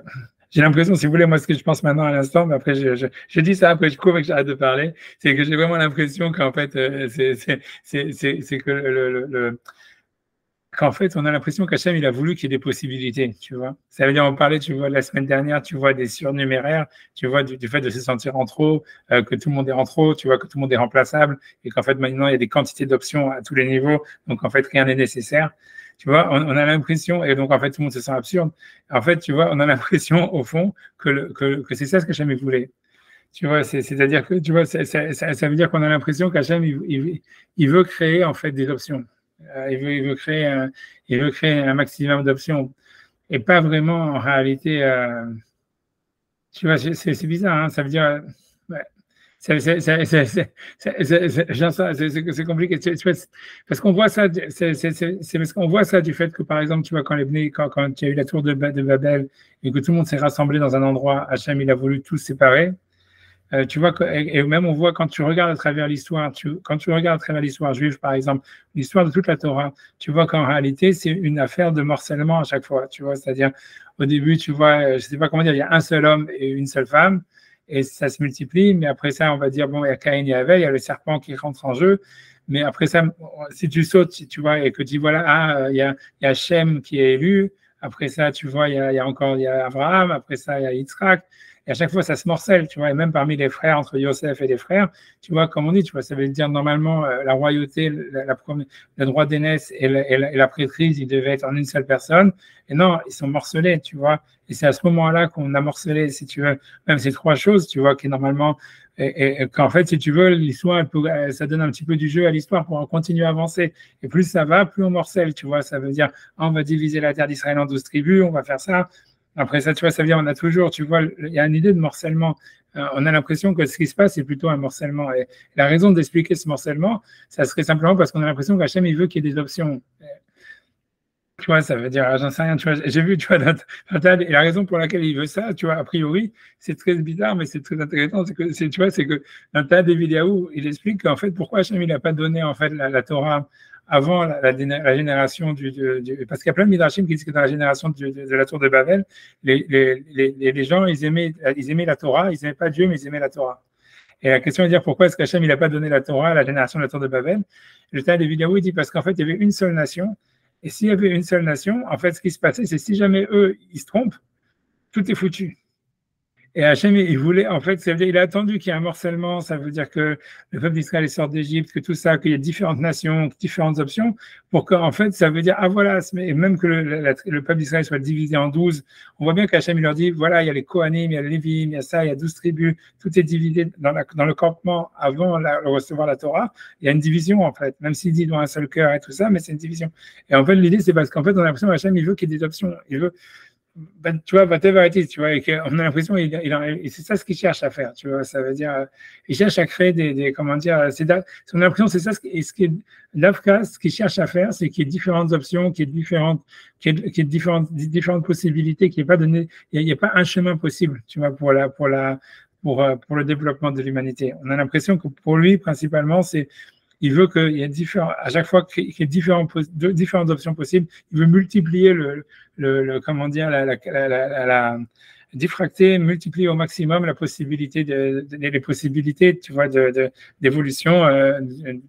J'ai l'impression, si vous voulez, moi, ce que je pense maintenant à l'instant, mais après, je dis ça, après, je cours et que j'arrête de parler, c'est que j'ai vraiment l'impression qu'en fait, c'est que qu'en fait, on a l'impression qu'Hachem, il a voulu qu'il y ait des possibilités, tu vois. Ça veut dire, on parlait, tu vois, la semaine dernière, tu vois, des surnuméraires, tu vois, du fait de se sentir en trop, que tout le monde est en trop, tu vois, que tout le monde est remplaçable, et qu'en fait, maintenant, il y a des quantités d'options à tous les niveaux, donc en fait, rien n'est nécessaire. Tu vois, on a l'impression, et donc en fait, tout le monde se sent absurde. En fait, tu vois, on a l'impression, au fond, que c'est ça ce qu'Hachem voulait. Tu vois, c'est-à-dire que, tu vois, ça veut dire qu'on a l'impression qu'Hachem, il veut créer, en fait, des options. Il veut créer un maximum d'options et pas vraiment en réalité. Tu vois, c'est bizarre, hein, ça veut dire. Ouais, c'est compliqué. Parce qu'on voit ça, c'est parce qu'on voit ça du fait que, par exemple, tu vois, quand il y a eu la tour de Babel et que tout le monde s'est rassemblé dans un endroit, Hachem, il a voulu tout séparer. Tu vois, et même on voit quand tu regardes à travers l'histoire, quand tu regardes à travers l'histoire juive, par exemple, l'histoire de toute la Torah, tu vois qu'en réalité, c'est une affaire de morcellement à chaque fois. Tu vois, c'est-à-dire, au début, tu vois, je sais pas comment dire, il y a un seul homme et une seule femme, et ça se multiplie, mais après ça, on va dire, bon, il y a Caïn et Abel, il y a le serpent qui rentre en jeu, mais après ça, si tu sautes, tu vois, et que tu dis, voilà, il y a Shem qui est élu, après ça, tu vois, il y a encore, il y a Abraham, après ça, il y a Yitzhak, et à chaque fois, ça se morcelle, tu vois, et même parmi les frères, entre Yosef et les frères, tu vois, comme on dit, tu vois, ça veut dire normalement la royauté, le droit d'aînesse et la prêtrise, ils devaient être en une seule personne. Et non, ils sont morcelés, tu vois. Et c'est à ce moment-là qu'on a morcelé, si tu veux, même ces trois choses, tu vois, qui normalement, et qu'en fait, si tu veux, l'histoire, ça donne un petit peu du jeu à l'histoire pour continuer à avancer. Et plus ça va, plus on morcelle, tu vois. Ça veut dire, on va diviser la terre d'Israël en 12 tribus, on va faire ça. Après ça, tu vois, ça veut dire on a toujours, tu vois, il y a une idée de morcellement. On a l'impression que ce qui se passe, c'est plutôt un morcellement. Et la raison d'expliquer ce morcellement, ça serait simplement parce qu'on a l'impression qu'Hachem, il veut qu'il y ait des options. Tu vois, ça veut dire, j'en sais rien, tu vois, j'ai vu, tu vois, et la raison pour laquelle il veut ça, tu vois, a priori, c'est très bizarre, mais c'est très intéressant, tu vois, c'est que dans le tas des vidéos, il explique qu'en fait, pourquoi Hachem, il n'a pas donné, en fait, la Torah avant la génération parce qu'il y a plein de midrashim qui disent que dans la génération de la tour de Babel, les gens, ils aimaient la Torah, ils n'aimaient pas Dieu, mais ils aimaient la Torah. Et la question est de dire pourquoi est-ce qu'Hachem, il n'a pas donné la Torah à la génération de la tour de Babel? Le tas des vidéos, il dit parce qu'en fait, il y avait une seule nation. Et s'il y avait une seule nation, en fait, ce qui se passait, c'est si jamais eux, ils se trompent, tout est foutu. Et Hachem, il voulait, en fait, ça veut dire, il a attendu qu'il y ait un morcellement, ça veut dire que le peuple d'Israël sort d'Égypte, que tout ça, qu'il y a différentes nations, différentes options, pour qu'en fait, ça veut dire, ah voilà, même que le peuple d'Israël soit divisé en 12, on voit bien qu'Hachem, il leur dit, voilà, il y a les Kohanim, il y a les Lévim, il y a ça, il y a 12 tribus, tout est divisé dans le campement avant de recevoir la Torah, il y a une division, en fait, même s'il dit dans un seul cœur et tout ça, mais c'est une division. Et en fait, l'idée, c'est parce qu'en fait, on a l'impression qu'Hachem, il veut qu'il y ait des options, il veut, ben, tu vois, whatever it is, tu vois, et on a l'impression et c'est ça ce qu'il cherche à faire, tu vois, ça veut dire, il cherche à créer comment dire, on a l'impression c'est ça ce qui est l'AFCA, ce qu'il cherche à faire, c'est qu'il y ait différentes options, qu'il y ait différentes possibilités, qu'il n'y ait pas donné, il n'y a pas un chemin possible, tu vois, pour le développement de l'humanité. On a l'impression que pour lui, principalement, il veut qu'il y ait à chaque fois qu'il y ait différentes options possibles, il veut multiplier comment dire, diffracter, multiplier au maximum la possibilité les possibilités, tu vois, d'évolution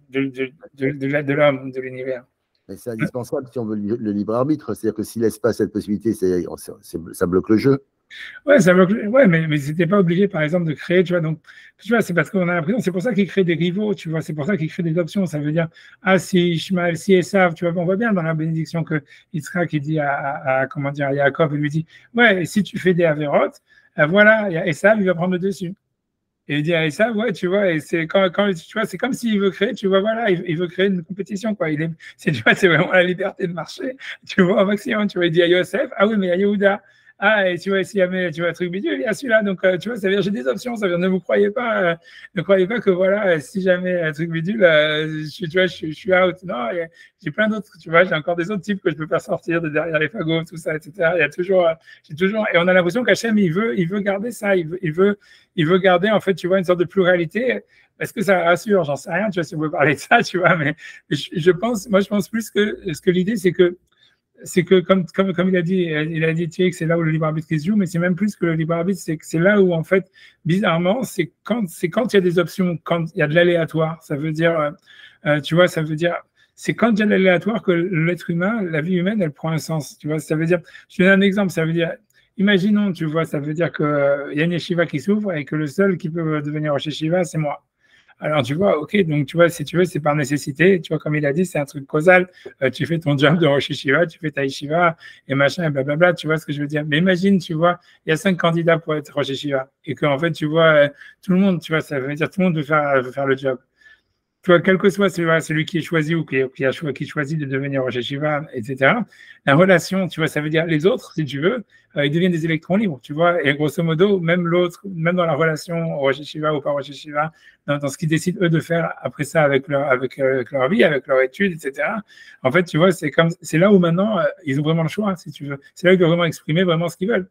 de l'homme, de l'univers. Mais c'est indispensable si on veut le libre arbitre. C'est-à-dire que s'il ne laisse pas cette possibilité, ça bloque le jeu. Ouais, ça bloque. Ouais, mais c'était pas obligé, par exemple, de créer, tu vois. Donc, tu vois, c'est parce qu'on a l'impression, c'est pour ça qu'il crée des rivaux, tu vois. C'est pour ça qu'il crée des options. Ça veut dire, ah, si Ishmaël, si Esav, tu vois, on voit bien dans la bénédiction que Yitzhak, il dit comment dire, à Yaakov, il lui dit, ouais, si tu fais des avérotes, voilà, Esav, il va prendre le dessus. Et il dit à Esav, ouais, tu vois, et c'est quand tu vois, c'est comme s'il veut créer, tu vois, voilà, il veut créer une compétition, quoi. Tu vois, c'est vraiment la liberté de marché, tu vois, au maximum. Tu vois, il dit à Yosef, ah oui, mais à Yehuda, ah, et tu vois, s'il y a, tu vois, un truc bidule, il y a celui-là. Donc, tu vois, ça veut dire, j'ai des options. Ça veut dire, ne croyez pas que, voilà, si jamais un truc bidule, tu vois, je suis out. Non, j'ai plein d'autres, tu vois, j'ai encore des autres types que je peux faire sortir de derrière les fagots, tout ça, etc. Il y a toujours, et on a l'impression qu'Hachem, il veut garder ça. Il veut garder, en fait, tu vois, une sorte de pluralité. Est-ce que ça rassure? J'en sais rien, tu vois, si on peut parler de ça, tu vois, mais je pense plus que l'idée, c'est que comme il a dit Thierry, que c'est là où le libre arbitre se joue, mais c'est même plus que le libre arbitre, c'est que c'est là où en fait, bizarrement, c'est quand il y a des options, quand il y a de l'aléatoire. Ça veut dire, tu vois, ça veut dire, c'est quand il y a de l'aléatoire que l'être humain, la vie humaine, elle prend un sens. Tu vois, ça veut dire, je donne un exemple, ça veut dire, imaginons, tu vois, ça veut dire que y a une yeshiva qui s'ouvre et que le seul qui peut devenir Rosh Yeshiva, c'est moi. Alors, tu vois, ok, donc tu vois, si tu veux, c'est par nécessité. Tu vois, comme il a dit, c'est un truc causal. Tu fais ton job de Rosh Yeshiva, tu fais ta Yeshiva et machin, et blablabla. Tu vois ce que je veux dire? Mais imagine, tu vois, il y a 5 candidats pour être Rosh Yeshiva et qu'en fait, tu vois, tout le monde, tu vois, ça veut dire tout le monde veut faire le job. Tu vois, quel que soit celui qui est choisi ou qui choisit de devenir Rosh Yeshiva, etc., la relation, tu vois, ça veut dire les autres, si tu veux, ils deviennent des électrons libres, tu vois, et grosso modo, même l'autre, même dans la relation Rosh Yeshiva ou pas Rosh Yeshiva, dans ce qu'ils décident eux de faire après ça avec leur vie, avec leur étude, etc., en fait, tu vois, c'est là où maintenant, ils ont vraiment le choix, si tu veux. C'est là où ils peuvent vraiment exprimer vraiment ce qu'ils veulent.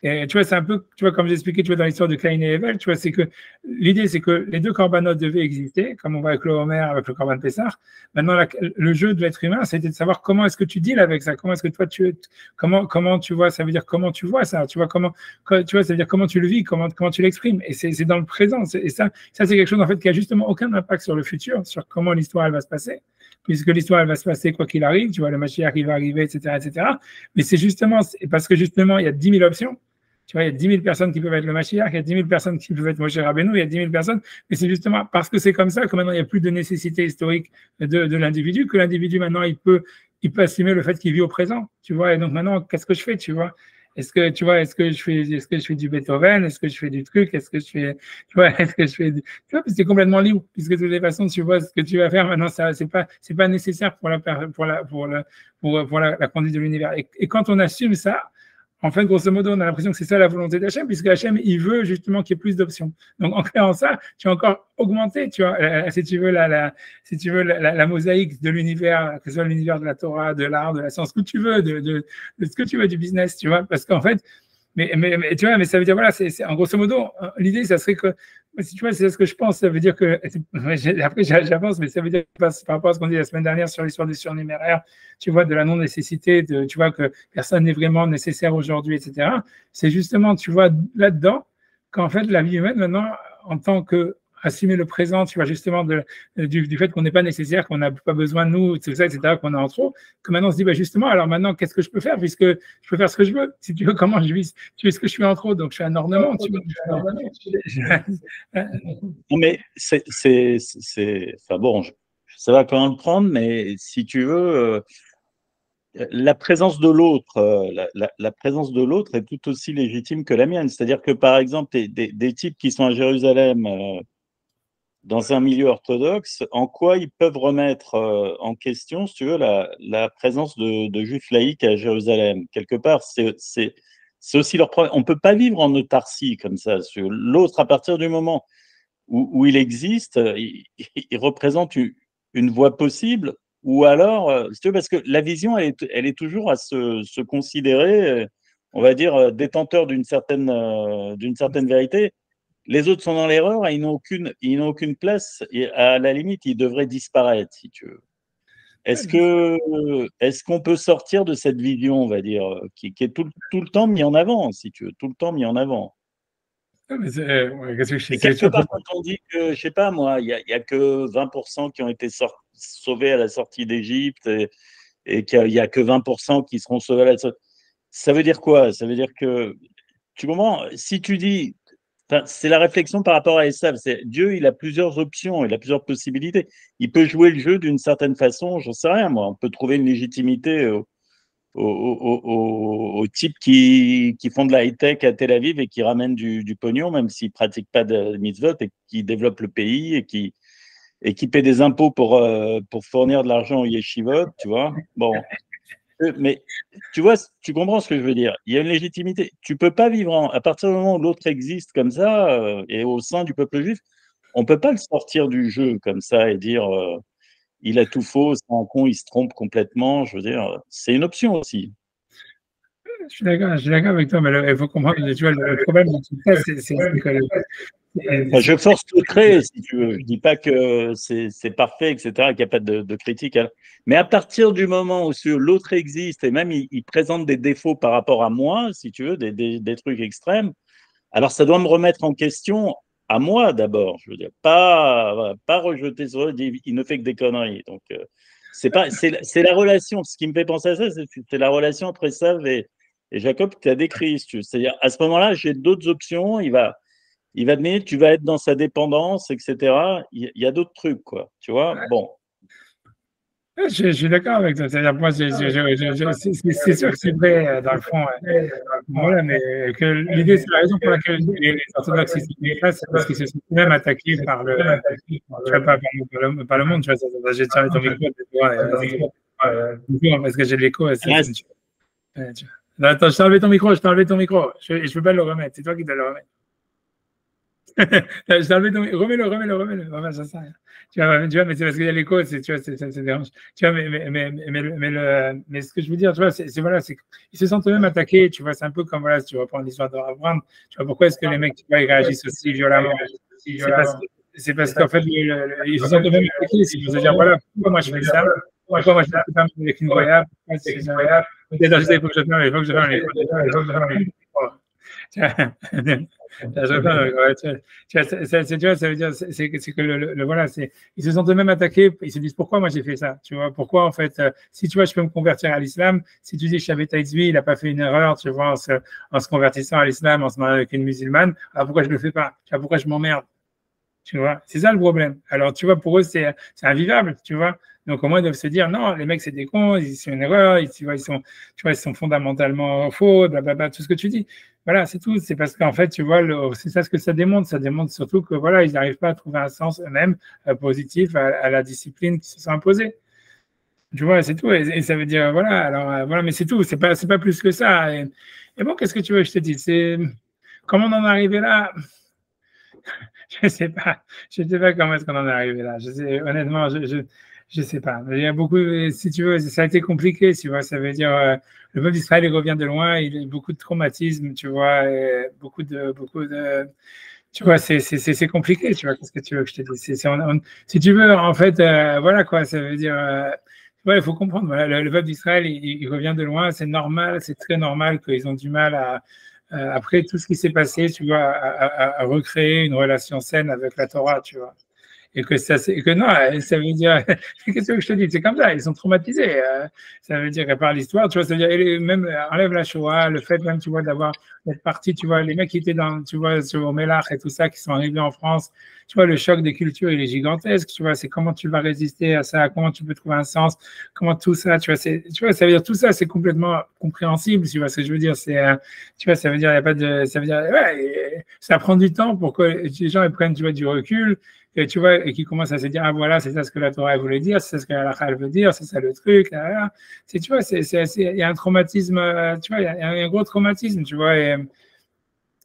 Et tu vois, c'est un peu, tu vois, comme j'expliquais, tu vois, dans l'histoire de Caïn et Abel, tu vois, c'est que l'idée, c'est que les deux corbanotes devaient exister, comme on voit avec le Homer, avec le corban Pessah. Maintenant, le jeu de l'être humain, c'était de savoir comment est-ce que tu deals avec ça, comment est-ce que toi, comment tu vois, ça veut dire comment tu vois ça, tu vois, tu vois, ça veut dire comment tu le vis, comment tu l'exprimes. Et c'est dans le présent. Et ça, c'est quelque chose, en fait, qui a justement aucun impact sur le futur, sur comment l'histoire, elle va se passer. Puisque l'histoire, elle va se passer quoi qu'il arrive, tu vois, le Mashiach, il va arriver, etc., etc. Mais c'est justement, parce que justement, il y a 10 000 options. Tu vois, il y a 10 000 personnes qui peuvent être le Mashiach, il y a 10 000 personnes qui peuvent être Moshe Rabbeinu, il y a 10 000 personnes, mais c'est justement parce que c'est comme ça que maintenant il n'y a plus de nécessité historique de l'individu, que l'individu maintenant il peut assumer le fait qu'il vit au présent, tu vois, et donc maintenant qu'est-ce que je fais, tu vois? Est-ce que je fais du Beethoven, est-ce que je fais du truc, est-ce que je fais, tu vois, est-ce que je fais, tu vois, c'est complètement libre, puisque de toutes les façons, tu vois, ce que tu vas faire maintenant, ça, c'est pas nécessaire pour la conduite de l'univers. Et quand on assume ça, en fait, grosso modo, on a l'impression que c'est ça la volonté d'Hachem, puisque Hachem, il veut justement qu'il y ait plus d'options. Donc, en créant ça, tu as encore augmenté, tu vois, si tu veux, la mosaïque de l'univers, que ce soit l'univers de la Torah, de l'art, de la science, ce que tu veux, de ce que tu veux du business, tu vois, parce qu'en fait, mais tu vois, mais ça veut dire, voilà, en grosso modo, l'idée, ça serait que, si tu vois, c'est ce que je pense, ça veut dire que, après j'avance, mais ça veut dire, par rapport à ce qu'on dit la semaine dernière sur l'histoire des surnuméraires, tu vois, de la non-nécessité, tu vois, que personne n'est vraiment nécessaire aujourd'hui, etc. C'est justement, tu vois, là-dedans, qu'en fait, la vie humaine, maintenant, en tant que assumer le présent, tu vois, justement, du fait qu'on n'est pas nécessaire, qu'on n'a pas besoin de nous, tout ça, etc., qu'on est en trop, que maintenant on se dit, bah, justement, alors maintenant, qu'est-ce que je peux faire, puisque je peux faire ce que je veux, si tu veux, comment je vis, tu sais ce que je suis en trop, donc je suis un ornement, tu vois. Non, mais enfin bon, je sais pas comment le prendre, mais si tu veux, la présence de l'autre, la présence de l'autre est tout aussi légitime que la mienne. C'est-à-dire que, par exemple, des types qui sont à Jérusalem, dans un milieu orthodoxe, en quoi ils peuvent remettre en question, si tu veux, la présence de juifs laïcs à Jérusalem? Quelque part, c'est aussi leur problème. On ne peut pas vivre en autarcie comme ça. L'autre, à partir du moment où il existe, il représente une voie possible, ou alors, si tu veux, parce que la vision, elle est toujours à se considérer, on va dire, détenteur d'une certaine vérité. Les autres sont dans l'erreur et ils n'ont aucune place. Et à la limite, ils devraient disparaître, si tu veux. Est-ce qu'on peut sortir de cette vision, on va dire, qui est tout le temps mis en avant, si tu veux, tout le temps mis en avant? Qu'est-ce que et quelque part, quand on dit que, je sais pas moi, il y a que 20% qui ont été sauvés à la sortie d'Égypte et qu'il n'y a que 20% qui seront sauvés à la sortie. Ça veut dire quoi? Ça veut dire que, tu comprends, si tu dis, c'est la réflexion par rapport à Esav, Dieu, il a plusieurs options, il a plusieurs possibilités. Il peut jouer le jeu d'une certaine façon, j'en sais rien, moi. On peut trouver une légitimité aux types qui font de la high-tech à Tel Aviv et qui ramènent du pognon, même s'ils ne pratiquent pas de mitzvot, et qui développent le pays et qui paient des impôts pour fournir de l'argent aux yeshivot, tu vois. Bon. Mais tu vois, tu comprends ce que je veux dire. Il y a une légitimité. Tu ne peux pas vivre à partir du moment où l'autre existe comme ça et au sein du peuple juif, on ne peut pas le sortir du jeu comme ça et dire il a tout faux, c'est un con, il se trompe complètement. Je veux dire, c'est une option aussi. Je suis d'accord avec toi, mais il faut comprendre, tu vois, le problème de tout ça, c'est que je force le trait, si tu veux. Je ne dis pas que c'est parfait, etc., qu'il n'y a pas de critique. Mais à partir du moment où l'autre existe et même il présente des défauts par rapport à moi, si tu veux, des trucs extrêmes, alors ça doit me remettre en question à moi d'abord. Je veux dire, pas rejeter sur eux, il ne fait que des conneries. Donc, c'est la relation. Ce qui me fait penser à ça, c'est la relation entre Esav et Jacob que tu as décrit. C'est-à-dire, à ce moment-là, j'ai d'autres options. Il va te tu vas être dans sa dépendance, etc. Il y a d'autres trucs, quoi. Tu vois, bon. Je suis d'accord avec toi. C'est-à-dire, moi, c'est sûr que c'est vrai, dans le fond. Voilà, mais que l'idée, c'est la raison pour laquelle les orthodoxes ici c'est parce qu'ils se sont même attaqués par le monde. Tu vois, j'ai tiré ton micro, parce que j'ai de l'écho. Attends, je t'ai enlevé ton micro, Je ne peux pas le remettre. C'est toi qui dois le remettre. Je t'ai enlevé ton micro. Remets-le. Enfin, ça sert à rien. Tu vois, mais c'est parce qu'il y a l'écho, tu vois, ça dérange. Tu vois, mais ce que je veux dire, tu vois, voilà, ils se sentent eux-mêmes attaqués, tu vois, c'est un peu comme, voilà, si tu reprends l'histoire de Abraham, tu vois, pourquoi est-ce que les mecs, tu vois, ils réagissent aussi violemment? C'est parce qu'en fait, ils se sentent eux-mêmes attaqués, ils vont se dire, voilà, pourquoi moi je fais ça? Pourquoi moi je fais ça avec une voyable? Peut-être, il faut que je ferme les tu vois, ça veut dire c'est que voilà, ils se sentent eux-mêmes attaqués, ils se disent pourquoi moi j'ai fait ça, tu vois, pourquoi en fait, si tu vois, je peux me convertir à l'islam, si tu dis Shabbat Tzvi, il n'a pas fait une erreur, tu vois, en se convertissant à l'islam, en se mariant avec une musulmane, alors pourquoi je le fais pas, tu vois, pourquoi je m'emmerde, tu vois, c'est ça le problème. Alors tu vois, pour eux c'est invivable, tu vois. Donc au moins ils doivent se dire non, les mecs c'est des cons, ils sont une erreur, ils sont fondamentalement faux, blablabla, tout ce que tu dis. Voilà, c'est tout. C'est parce qu'en fait, tu vois, c'est ça ce que ça démontre. Ça démontre surtout que voilà, ils n'arrivent pas à trouver un sens eux-mêmes positif à la discipline qui se sont imposée. Tu vois, c'est tout. Et ça veut dire voilà. Alors voilà, mais c'est tout. C'est pas plus que ça. Et bon, qu'est-ce que tu veux que je te dise? C'est comment on en est arrivé là? Je sais pas comment est-ce qu'on en est arrivé là. Honnêtement, je sais pas. Il y a beaucoup, si tu veux, ça a été compliqué, tu vois. Ça veut dire, le peuple d'Israël, il revient de loin, il a beaucoup de traumatisme, tu vois, et beaucoup de, tu vois, c'est compliqué, tu vois. Qu'est-ce que tu veux que je te dise? Si tu veux, en fait, voilà quoi, ça veut dire, ouais, il faut comprendre. Voilà, le peuple d'Israël, il revient de loin, c'est normal, c'est très normal qu'ils ont du mal après tout ce qui s'est passé, tu vois, à recréer une relation saine avec la Torah, tu vois. Et que non, ça veut dire, qu'est-ce que je te dis, c'est comme ça, ils sont traumatisés. Ça veut dire, par l'histoire, tu vois, ça veut dire, même enlève la Shoah, le fait même, tu vois, d'être parti, tu vois, les mecs qui étaient tu vois, sur Mélach et tout ça, qui sont arrivés en France, tu vois, le choc des cultures, il est gigantesque, tu vois, c'est comment tu vas résister à ça, comment tu peux trouver un sens, comment tout ça, tu vois, ça veut dire, tout ça, c'est complètement compréhensible, tu vois, ce que je veux dire, tu vois, ça veut dire, il n'y a pas de, ça veut dire, ouais, ça prend du temps pour que les gens, ils prennent, tu vois, du recul, et tu vois, et qui commence à se dire, ah voilà, c'est ça ce que la Torah voulait dire, c'est ça ce que la Halakha veut dire, c'est ça le truc, là, là. Tu vois, il y a un traumatisme, tu vois, il y a un gros traumatisme, tu vois, et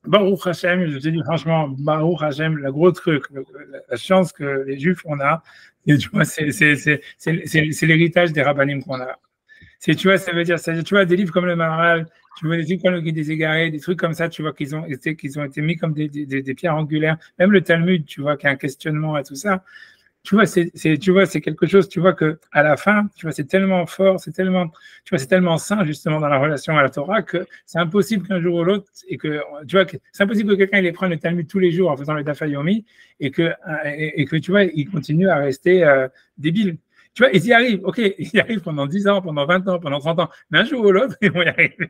Baruch Hashem, je te dis franchement, Baruch Hashem, le gros truc, la chance que les Juifs on a, et tu vois, c'est l'héritage des rabbinim qu'on a. Tu vois, ça veut dire, tu vois, des livres comme le Maharal, tu vois, des trucs comme le Guide des Égarés, des trucs comme ça, tu vois, qu'ils ont été mis comme des pierres angulaires. Même le Talmud, tu vois, qui a un questionnement et tout ça. Tu vois, c'est quelque chose, tu vois, que à la fin, tu vois, c'est tellement fort, c'est tellement sain, justement, dans la relation à la Torah, que c'est impossible qu'un jour ou l'autre, et que, tu vois, c'est impossible que quelqu'un il prenne le Talmud tous les jours en faisant le Daf Yomi, et que, tu vois, il continue à rester débile. Tu vois, ils y arrivent, ok, ils y arrivent pendant 10 ans, pendant 20 ans, pendant 30 ans, mais un jour ou l'autre, ils vont y arriver.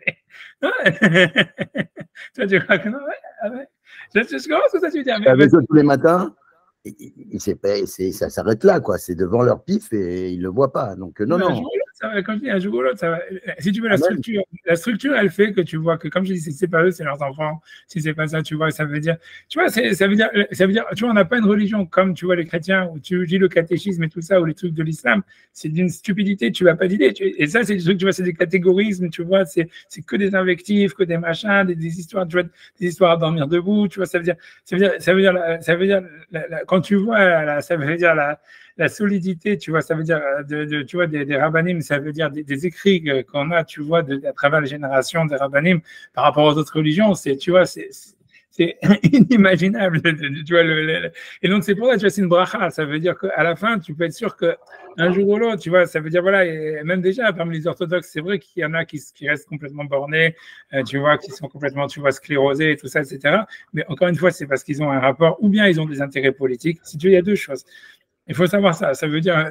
Tu crois que non? Ouais. Je commence que ça, tu veux dire. Avec eux tous les matins, ça s'arrête là, quoi. C'est devant leur pif et ils ne le voient pas. Donc, non, non. Quand je dis un jour ou l'autre, ça va. Si tu veux, la structure, elle fait que tu vois que, comme je dis, si c'est pas eux, c'est leurs enfants. Si c'est pas ça, tu vois, ça veut dire, tu vois, ça veut dire, tu vois, on n'a pas une religion comme, tu vois, les chrétiens, où tu dis le catéchisme et tout ça, ou les trucs de l'islam, c'est d'une stupidité, tu vas pas d'idée. Et ça, c'est des trucs, tu vois, c'est des catégorismes, tu vois, c'est que des invectives, que des machins, des histoires, tu vois, des histoires à dormir debout, tu vois, ça veut dire, quand tu vois, ça veut dire la solidité, tu vois, ça veut dire tu vois, des rabbinim, ça veut dire des écrits qu'on a, tu vois, à travers les générations des rabbinim par rapport aux autres religions, tu vois, c'est inimaginable, tu vois, et donc c'est pour ça, tu vois, c'est une bracha, ça veut dire qu'à la fin, tu peux être sûr qu'un jour ou l'autre, tu vois, ça veut dire, voilà, et même déjà, parmi les orthodoxes, c'est vrai qu'il y en a qui restent complètement bornés, tu vois, qui sont complètement, tu vois, sclérosés et tout ça, etc. Mais encore une fois, c'est parce qu'ils ont un rapport, ou bien ils ont des intérêts politiques. Si tu veux, il y a deux choses. Il faut savoir ça. Ça veut dire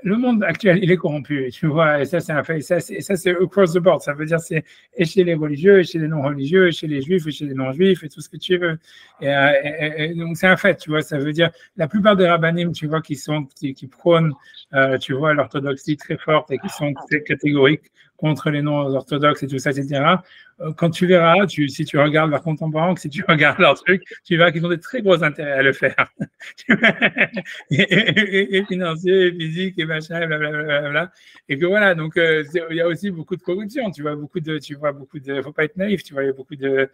le monde actuel, il est corrompu, tu vois, et ça, c'est un fait. Et ça, c'est across the board. Ça veut dire, c'est et chez les religieux, et chez les non-religieux, et chez les juifs, et chez les non-juifs, et tout ce que tu veux. Et donc, c'est un fait, tu vois. Ça veut dire, la plupart des rabbinim, tu vois, qui prônent, tu vois, l'orthodoxie très forte et qui sont très catégoriques contre les non-orthodoxes et tout ça, etc. Quand tu verras, si tu regardes leurs contemporains, si tu regardes leurs trucs, tu verras qu'ils ont des très gros intérêts à le faire. et financiers, et physiques, et machin, blablabla. Et que voilà, donc il y a aussi beaucoup de corruption, tu vois, faut pas être naïf, tu vois, il y a beaucoup de,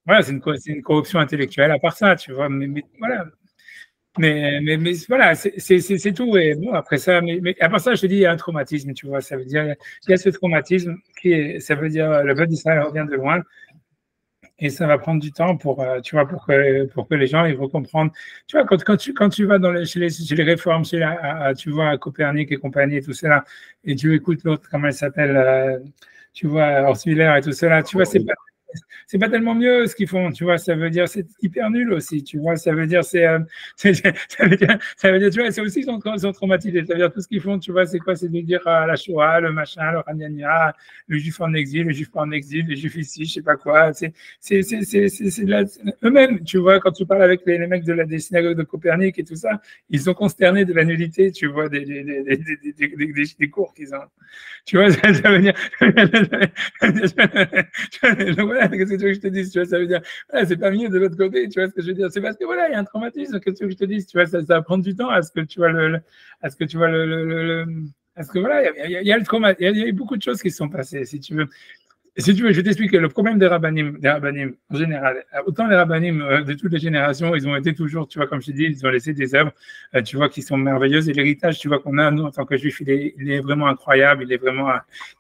voilà, c'est une corruption intellectuelle à part ça, tu vois, mais voilà. Mais voilà, c'est tout. Et bon, après ça, mais à part ça, je te dis, il y a un traumatisme, tu vois. Ça veut dire, il y a ce traumatisme ça veut dire, le peuple d'Israël revient de loin. Et ça va prendre du temps tu vois, pour que les gens ils vont comprendre. Tu vois, quand tu vas chez les réformes, tu vois, à Copernic et compagnie et tout cela, et tu écoutes l'autre, comment elle s'appelle, tu vois, Horst-Wieler et tout cela, tu vois, c'est pas tellement mieux ce qu'ils font, tu vois, ça veut dire c'est hyper nul aussi, tu vois, ça veut dire ça veut dire, tu vois, c'est aussi ils sont traumatisés, ça veut dire tout ce qu'ils font, tu vois, c'est quoi, c'est de dire la Shoah, le machin, le Ragnagna, le juif en exil, le juif pas en exil, le juif ici, je sais pas quoi, c'est eux-mêmes, tu vois, quand tu parles avec les mecs des synagogues de Copernic et tout ça, ils sont consternés de la nullité, tu vois, des cours qu'ils ont, tu vois, ça veut dire voilà, qu'est-ce que tu veux que je te dise, tu vois, ça veut dire, voilà, c'est pas mieux de l'autre côté, tu vois ce que je veux dire, c'est parce que voilà, il y a un traumatisme, qu'est-ce que je te dise, tu vois, ça va prendre du temps à ce que tu vois parce que voilà, il y a le trauma, il y a eu beaucoup de choses qui se sont passées, si tu veux. Si tu veux, je t'explique que le problème des rabbinim en général, autant les rabbinim de toutes les générations, ils ont été toujours, tu vois, comme je te dis, ils ont laissé des œuvres, tu vois, qui sont merveilleuses. Et l'héritage, tu vois, qu'on a, nous, en tant que juifs, il est vraiment incroyable. Il est vraiment,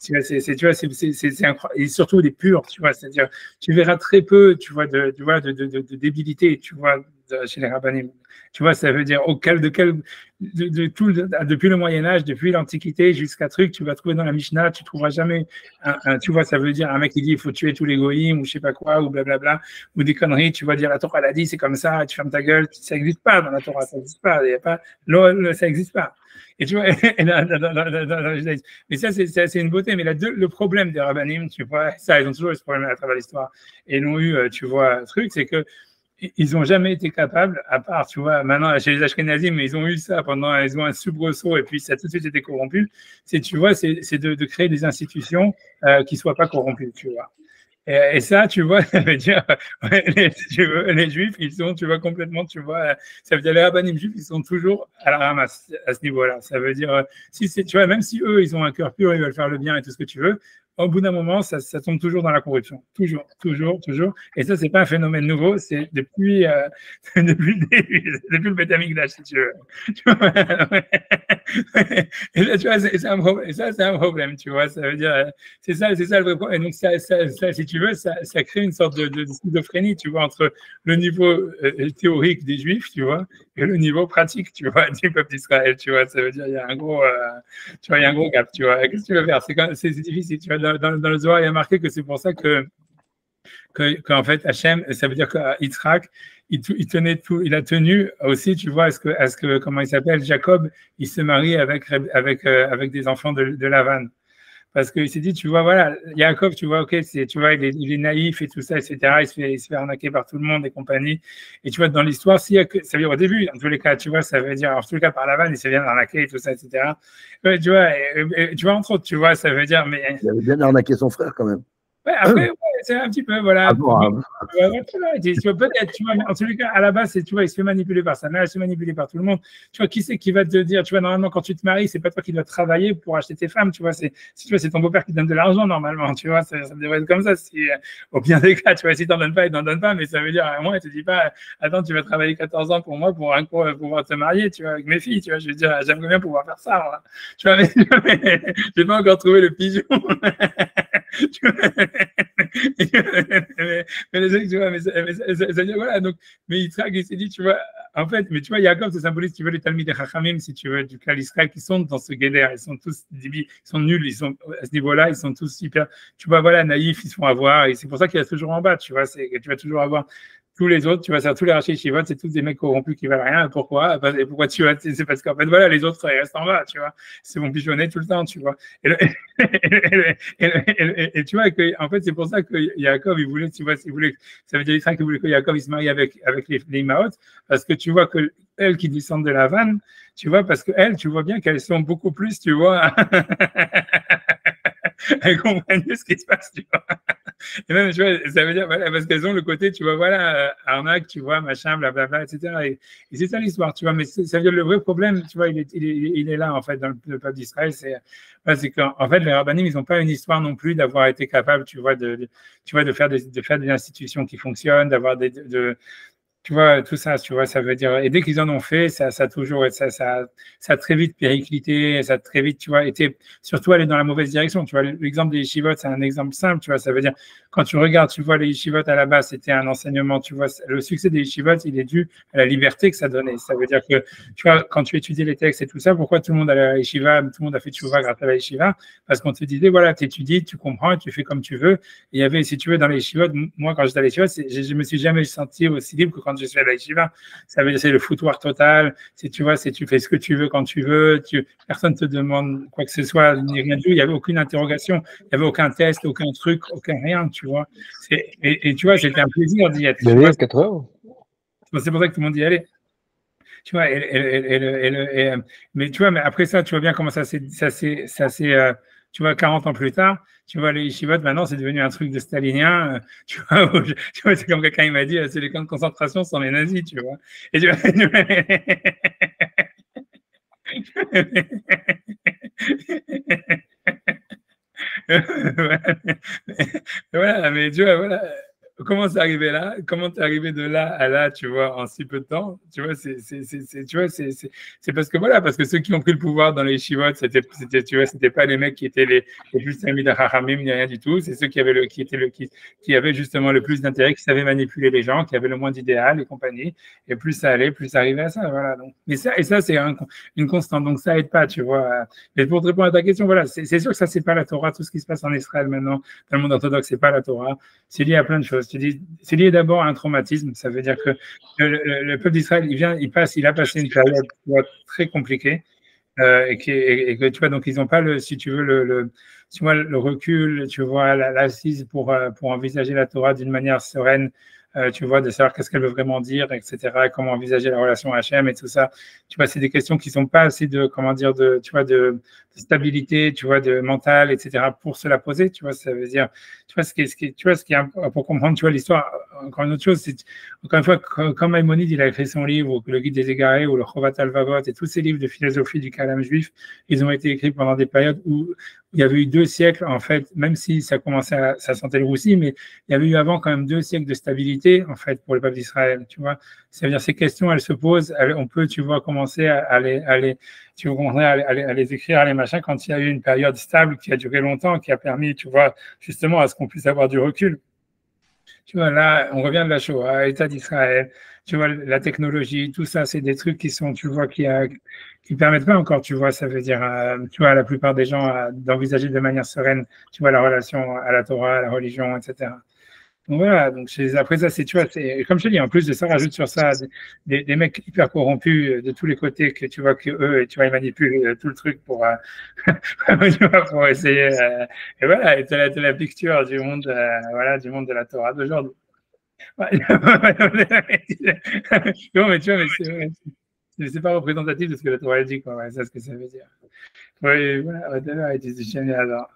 tu vois, c'est incroyable. Et surtout des purs, tu vois, c'est-à-dire, tu verras très peu, tu vois, de débilité, tu vois, chez les rabbinim. Tu vois, ça veut dire depuis le Moyen-Âge, depuis l'Antiquité jusqu'à truc, tu vas trouver dans la Mishnah, tu trouveras jamais tu vois, ça veut dire un mec qui dit il faut tuer tous les goïms ou je sais pas quoi, ou blablabla, ou des conneries, tu vas dire la Torah l'a dit, c'est comme ça, tu fermes ta gueule, ça n'existe pas dans la Torah, ça n'existe pas, il y a pas, ça n'existe pas. Et tu vois, mais ça, c'est une beauté. Mais le problème des rabbinim, tu vois, ça, ils ont toujours eu ce problème à travers l'histoire. Et ils l'ont eu, tu vois, un truc, c'est que ils n'ont jamais été capables, à part, tu vois, maintenant chez les Ashkenazim, mais ils ont eu ça ils ont un soubresaut et puis ça a tout de suite été corrompu. Tu vois, c'est de créer des institutions qui ne soient pas corrompues, tu vois. Et ça, tu vois, ça veut dire, les juifs, ils sont, tu vois, complètement, tu vois, ça veut dire les rabbinim juifs, ils sont toujours à la ramasse à ce niveau-là. Ça veut dire, tu vois, même si eux, ils ont un cœur pur, ils veulent faire le bien et tout ce que tu veux, au bout d'un moment, ça tombe toujours dans la corruption. Toujours. Et ça, c'est pas un phénomène nouveau, c'est depuis le Beth Amikdash, si tu veux. Et là, tu vois, c'est un problème. Et ça, c'est un problème, tu vois. Ça veut dire, c'est ça le vrai problème. Et donc, ça, si tu veux, ça crée une sorte de schizophrénie, tu vois, entre le niveau théorique des Juifs, tu vois, et le niveau pratique, tu vois, du peuple d'Israël, tu vois. Ça veut dire, il y a un gros gap, tu vois. Qu'est-ce que tu veux faire? C'est difficile, tu vois. Dans le Zohar, il y a marqué que c'est pour ça que qu'en fait, Hachem, ça veut dire qu'Yitzhak, il a tenu aussi, tu vois, à ce que comment il s'appelle, Jacob, il se marie avec des enfants de Lavan. Parce qu'il s'est dit, tu vois, voilà, Jacob, tu vois, ok, tu vois, il est naïf et tout ça, etc. Il se fait arnaquer par tout le monde et compagnie. Et tu vois, dans l'histoire, ça veut dire au début, en tous les cas, tu vois, ça veut dire, en tous les cas, par Lavan, il se vient arnaquer et tout ça, etc. Ouais, tu vois, entre autres, tu vois, ça veut dire, mais. Il avait bien arnaqué son frère quand même. Ouais, après, ouais, c'est un petit peu, voilà. Ah bon, Peut-être, tu vois, mais en tous les cas, à la base, tu vois, il se fait manipuler par sa mère, il se fait manipuler par tout le monde. Tu vois, qui c'est qui va te dire, tu vois, normalement, quand tu te maries, c'est pas toi qui dois travailler pour acheter tes femmes, tu vois, c'est ton beau-père qui donne de l'argent, normalement, tu vois, ça devrait être comme ça, au bien des cas, tu vois, si t'en donnes pas, il t'en donne pas, mais ça veut dire, moi, il te dit pas, attends, tu vas travailler 14 ans pour moi pour pouvoir te marier, tu vois, avec mes filles, tu vois, je veux dire, j'aimerais bien pouvoir faire ça, moi. Tu vois, mais j'ai pas encore trouvé le pigeon. mais les gens, tu vois, voilà, donc, mais il s'est dit, tu vois, en fait, mais tu vois, Yaakov, ça symbolise, tu vois, les Talmid et Chachamim, si tu veux, du clan Israël, qui sont dans ce guédère, ils sont tous ils sont nuls, ils sont, à ce niveau-là, ils sont tous super, tu vois, voilà, naïfs, ils se font avoir, et c'est pour ça qu'il reste toujours en bas, tu vois, c'est que tu vas toujours avoir tous les autres, tu vois, tous les rachis Shivot, c'est tous des mecs corrompus qui valent rien. Pourquoi? Et pourquoi tu vois? C'est parce qu'en fait, voilà, les autres, ils restent en bas, tu vois. C'est vont pigeonner tout le temps, tu vois. Et tu vois, en fait, c'est pour ça que Yaakov, il voulait, tu vois, ça veut dire qu'il voulait que Yaakov, il se marie avec les Imaot, parce que tu vois que elles qui descendent de la vanne, tu vois, parce que elles, tu vois bien qu'elles sont beaucoup plus, tu vois, elles comprennent mieux ce qui se passe, tu vois. Et même, tu vois, ça veut dire, voilà, parce qu'elles ont le côté, tu vois, voilà, arnaque, tu vois, machin, blablabla, etc. Et c'est ça l'histoire, tu vois. Mais ça veut dire, le vrai problème, tu vois, il est là, en fait, dans le peuple d'Israël. C'est qu'en fait, les rabbinim, ils n'ont pas une histoire non plus d'avoir été capables, tu vois, de faire des institutions qui fonctionnent, d'avoir tu vois, tout ça, tu vois, ça veut dire, et dès qu'ils en ont fait, ça a toujours, ça a très vite périclité, ça a très vite, tu vois, été, surtout aller dans la mauvaise direction, tu vois. L'exemple des yeshivot, c'est un exemple simple, tu vois, ça veut dire, quand tu regardes, tu vois, les yeshivot à la base, c'était un enseignement, tu vois, le succès des yeshivot, il est dû à la liberté que ça donnait. Ça veut dire que, tu vois, quand tu étudies les textes et tout ça, pourquoi tout le monde allait à la yeshiva, tout le monde a fait tchouva grâce à la yeshiva? Parce qu'on te disait, voilà, tu étudies, tu comprends, tu fais comme tu veux. Et il y avait, si tu veux, dans les yeshivot, moi, quand j'étais à la yeshiva, je me suis jamais senti aussi libre que quand je suis à la yeshiva. Ça veut dire, c'est le foutoir total. Tu vois, tu fais ce que tu veux quand tu veux. Personne te demande quoi que ce soit, ni rien du tout. Il n'y avait aucune interrogation. Il n'y avait aucun test, aucun truc, aucun rien, tu vois. Et tu vois, c'était un plaisir d'y être. Il y a 4 heures. C'est pour ça que tout le monde y allait. Tu vois, mais tu vois, mais après ça, tu vois bien comment ça s'est, tu vois, 40 ans plus tard, tu vois, les yeshivot, maintenant, c'est devenu un truc de stalinien. Tu vois, c'est comme quelqu'un, il m'a dit, c'est les camps de concentration sans les nazis, tu vois. Et tu vois, voilà, mais tu vois, voilà. Comment c'est arrivé là? Comment t'es arrivé de là à là, tu vois, en si peu de temps? Tu vois, c'est parce que voilà, parce que ceux qui ont pris le pouvoir dans les yeshivot, tu vois, c'était pas les mecs qui étaient les plus amis d'Achachamim, ni rien du tout. C'est ceux qui avaient justement le plus d'intérêt, qui savaient manipuler les gens, qui avaient le moins d'idéal et compagnie. Et plus ça allait, plus ça arrivait à ça, voilà. Donc, mais ça, c'est une constante. Donc ça aide pas, tu vois. Mais pour te répondre à ta question, voilà, c'est sûr que ça, c'est pas la Torah. Tout ce qui se passe en Israël maintenant, dans le monde orthodoxe, c'est pas la Torah. C'est lié à plein de choses. C'est lié d'abord à un traumatisme. Ça veut dire que le peuple d'Israël, il a passé une période très compliquée et que tu vois, donc ils n'ont pas si tu veux tu vois, le recul, tu vois, l'assise pour envisager la Torah d'une manière sereine. Tu vois, de savoir qu'est-ce qu'elle veut vraiment dire, etc., comment envisager la relation à Hachem et tout ça. Tu vois, c'est des questions qui sont pas assez tu vois, de stabilité, tu vois, de mental, etc., pour se la poser, tu vois, ça veut dire, tu vois, pour comprendre, tu vois, l'histoire, encore une autre chose, c'est, encore une fois, comme Maïmonide, il a écrit son livre, ou le Guide des Égarés, ou le Chovat Alvavot, et tous ces livres de philosophie du Kalam juif, ils ont été écrits pendant des périodes où il y avait eu 2 siècles, en fait, même si ça commençait ça sentait le roussi, mais il y avait eu avant quand même 2 siècles de stabilité, en fait, pour le peuple d'Israël, tu vois. Ça veut dire, ces questions, elles se posent, on peut, tu vois, commencer à les écrire, à les machins, quand il y a eu une période stable qui a duré longtemps, qui a permis, tu vois, justement, à ce qu'on puisse avoir du recul. Tu vois, là, on revient de la Shoah, l'État d'Israël, tu vois, la technologie, tout ça, c'est des trucs qui sont, tu vois, qui permettent pas encore, tu vois, ça veut dire, tu vois, à la plupart des gens d'envisager de manière sereine, tu vois, la relation à la Torah, à la religion, etc. Donc voilà, donc après ça, tu vois, comme je te dis, en plus de ça, rajoute sur ça des mecs hyper corrompus de tous les côtés que tu vois que eux, tu vois, ils manipulent tout le truc pour, tu vois, pour essayer. Et voilà, et t'as la picture du monde, voilà, du monde de la Torah d'aujourd'hui. Ouais. Non, mais tu vois, mais c'est pas représentatif de ce que la Torah dit, quoi. Ouais, c'est ce que ça veut dire. Oui, voilà, c'est génial. Alors.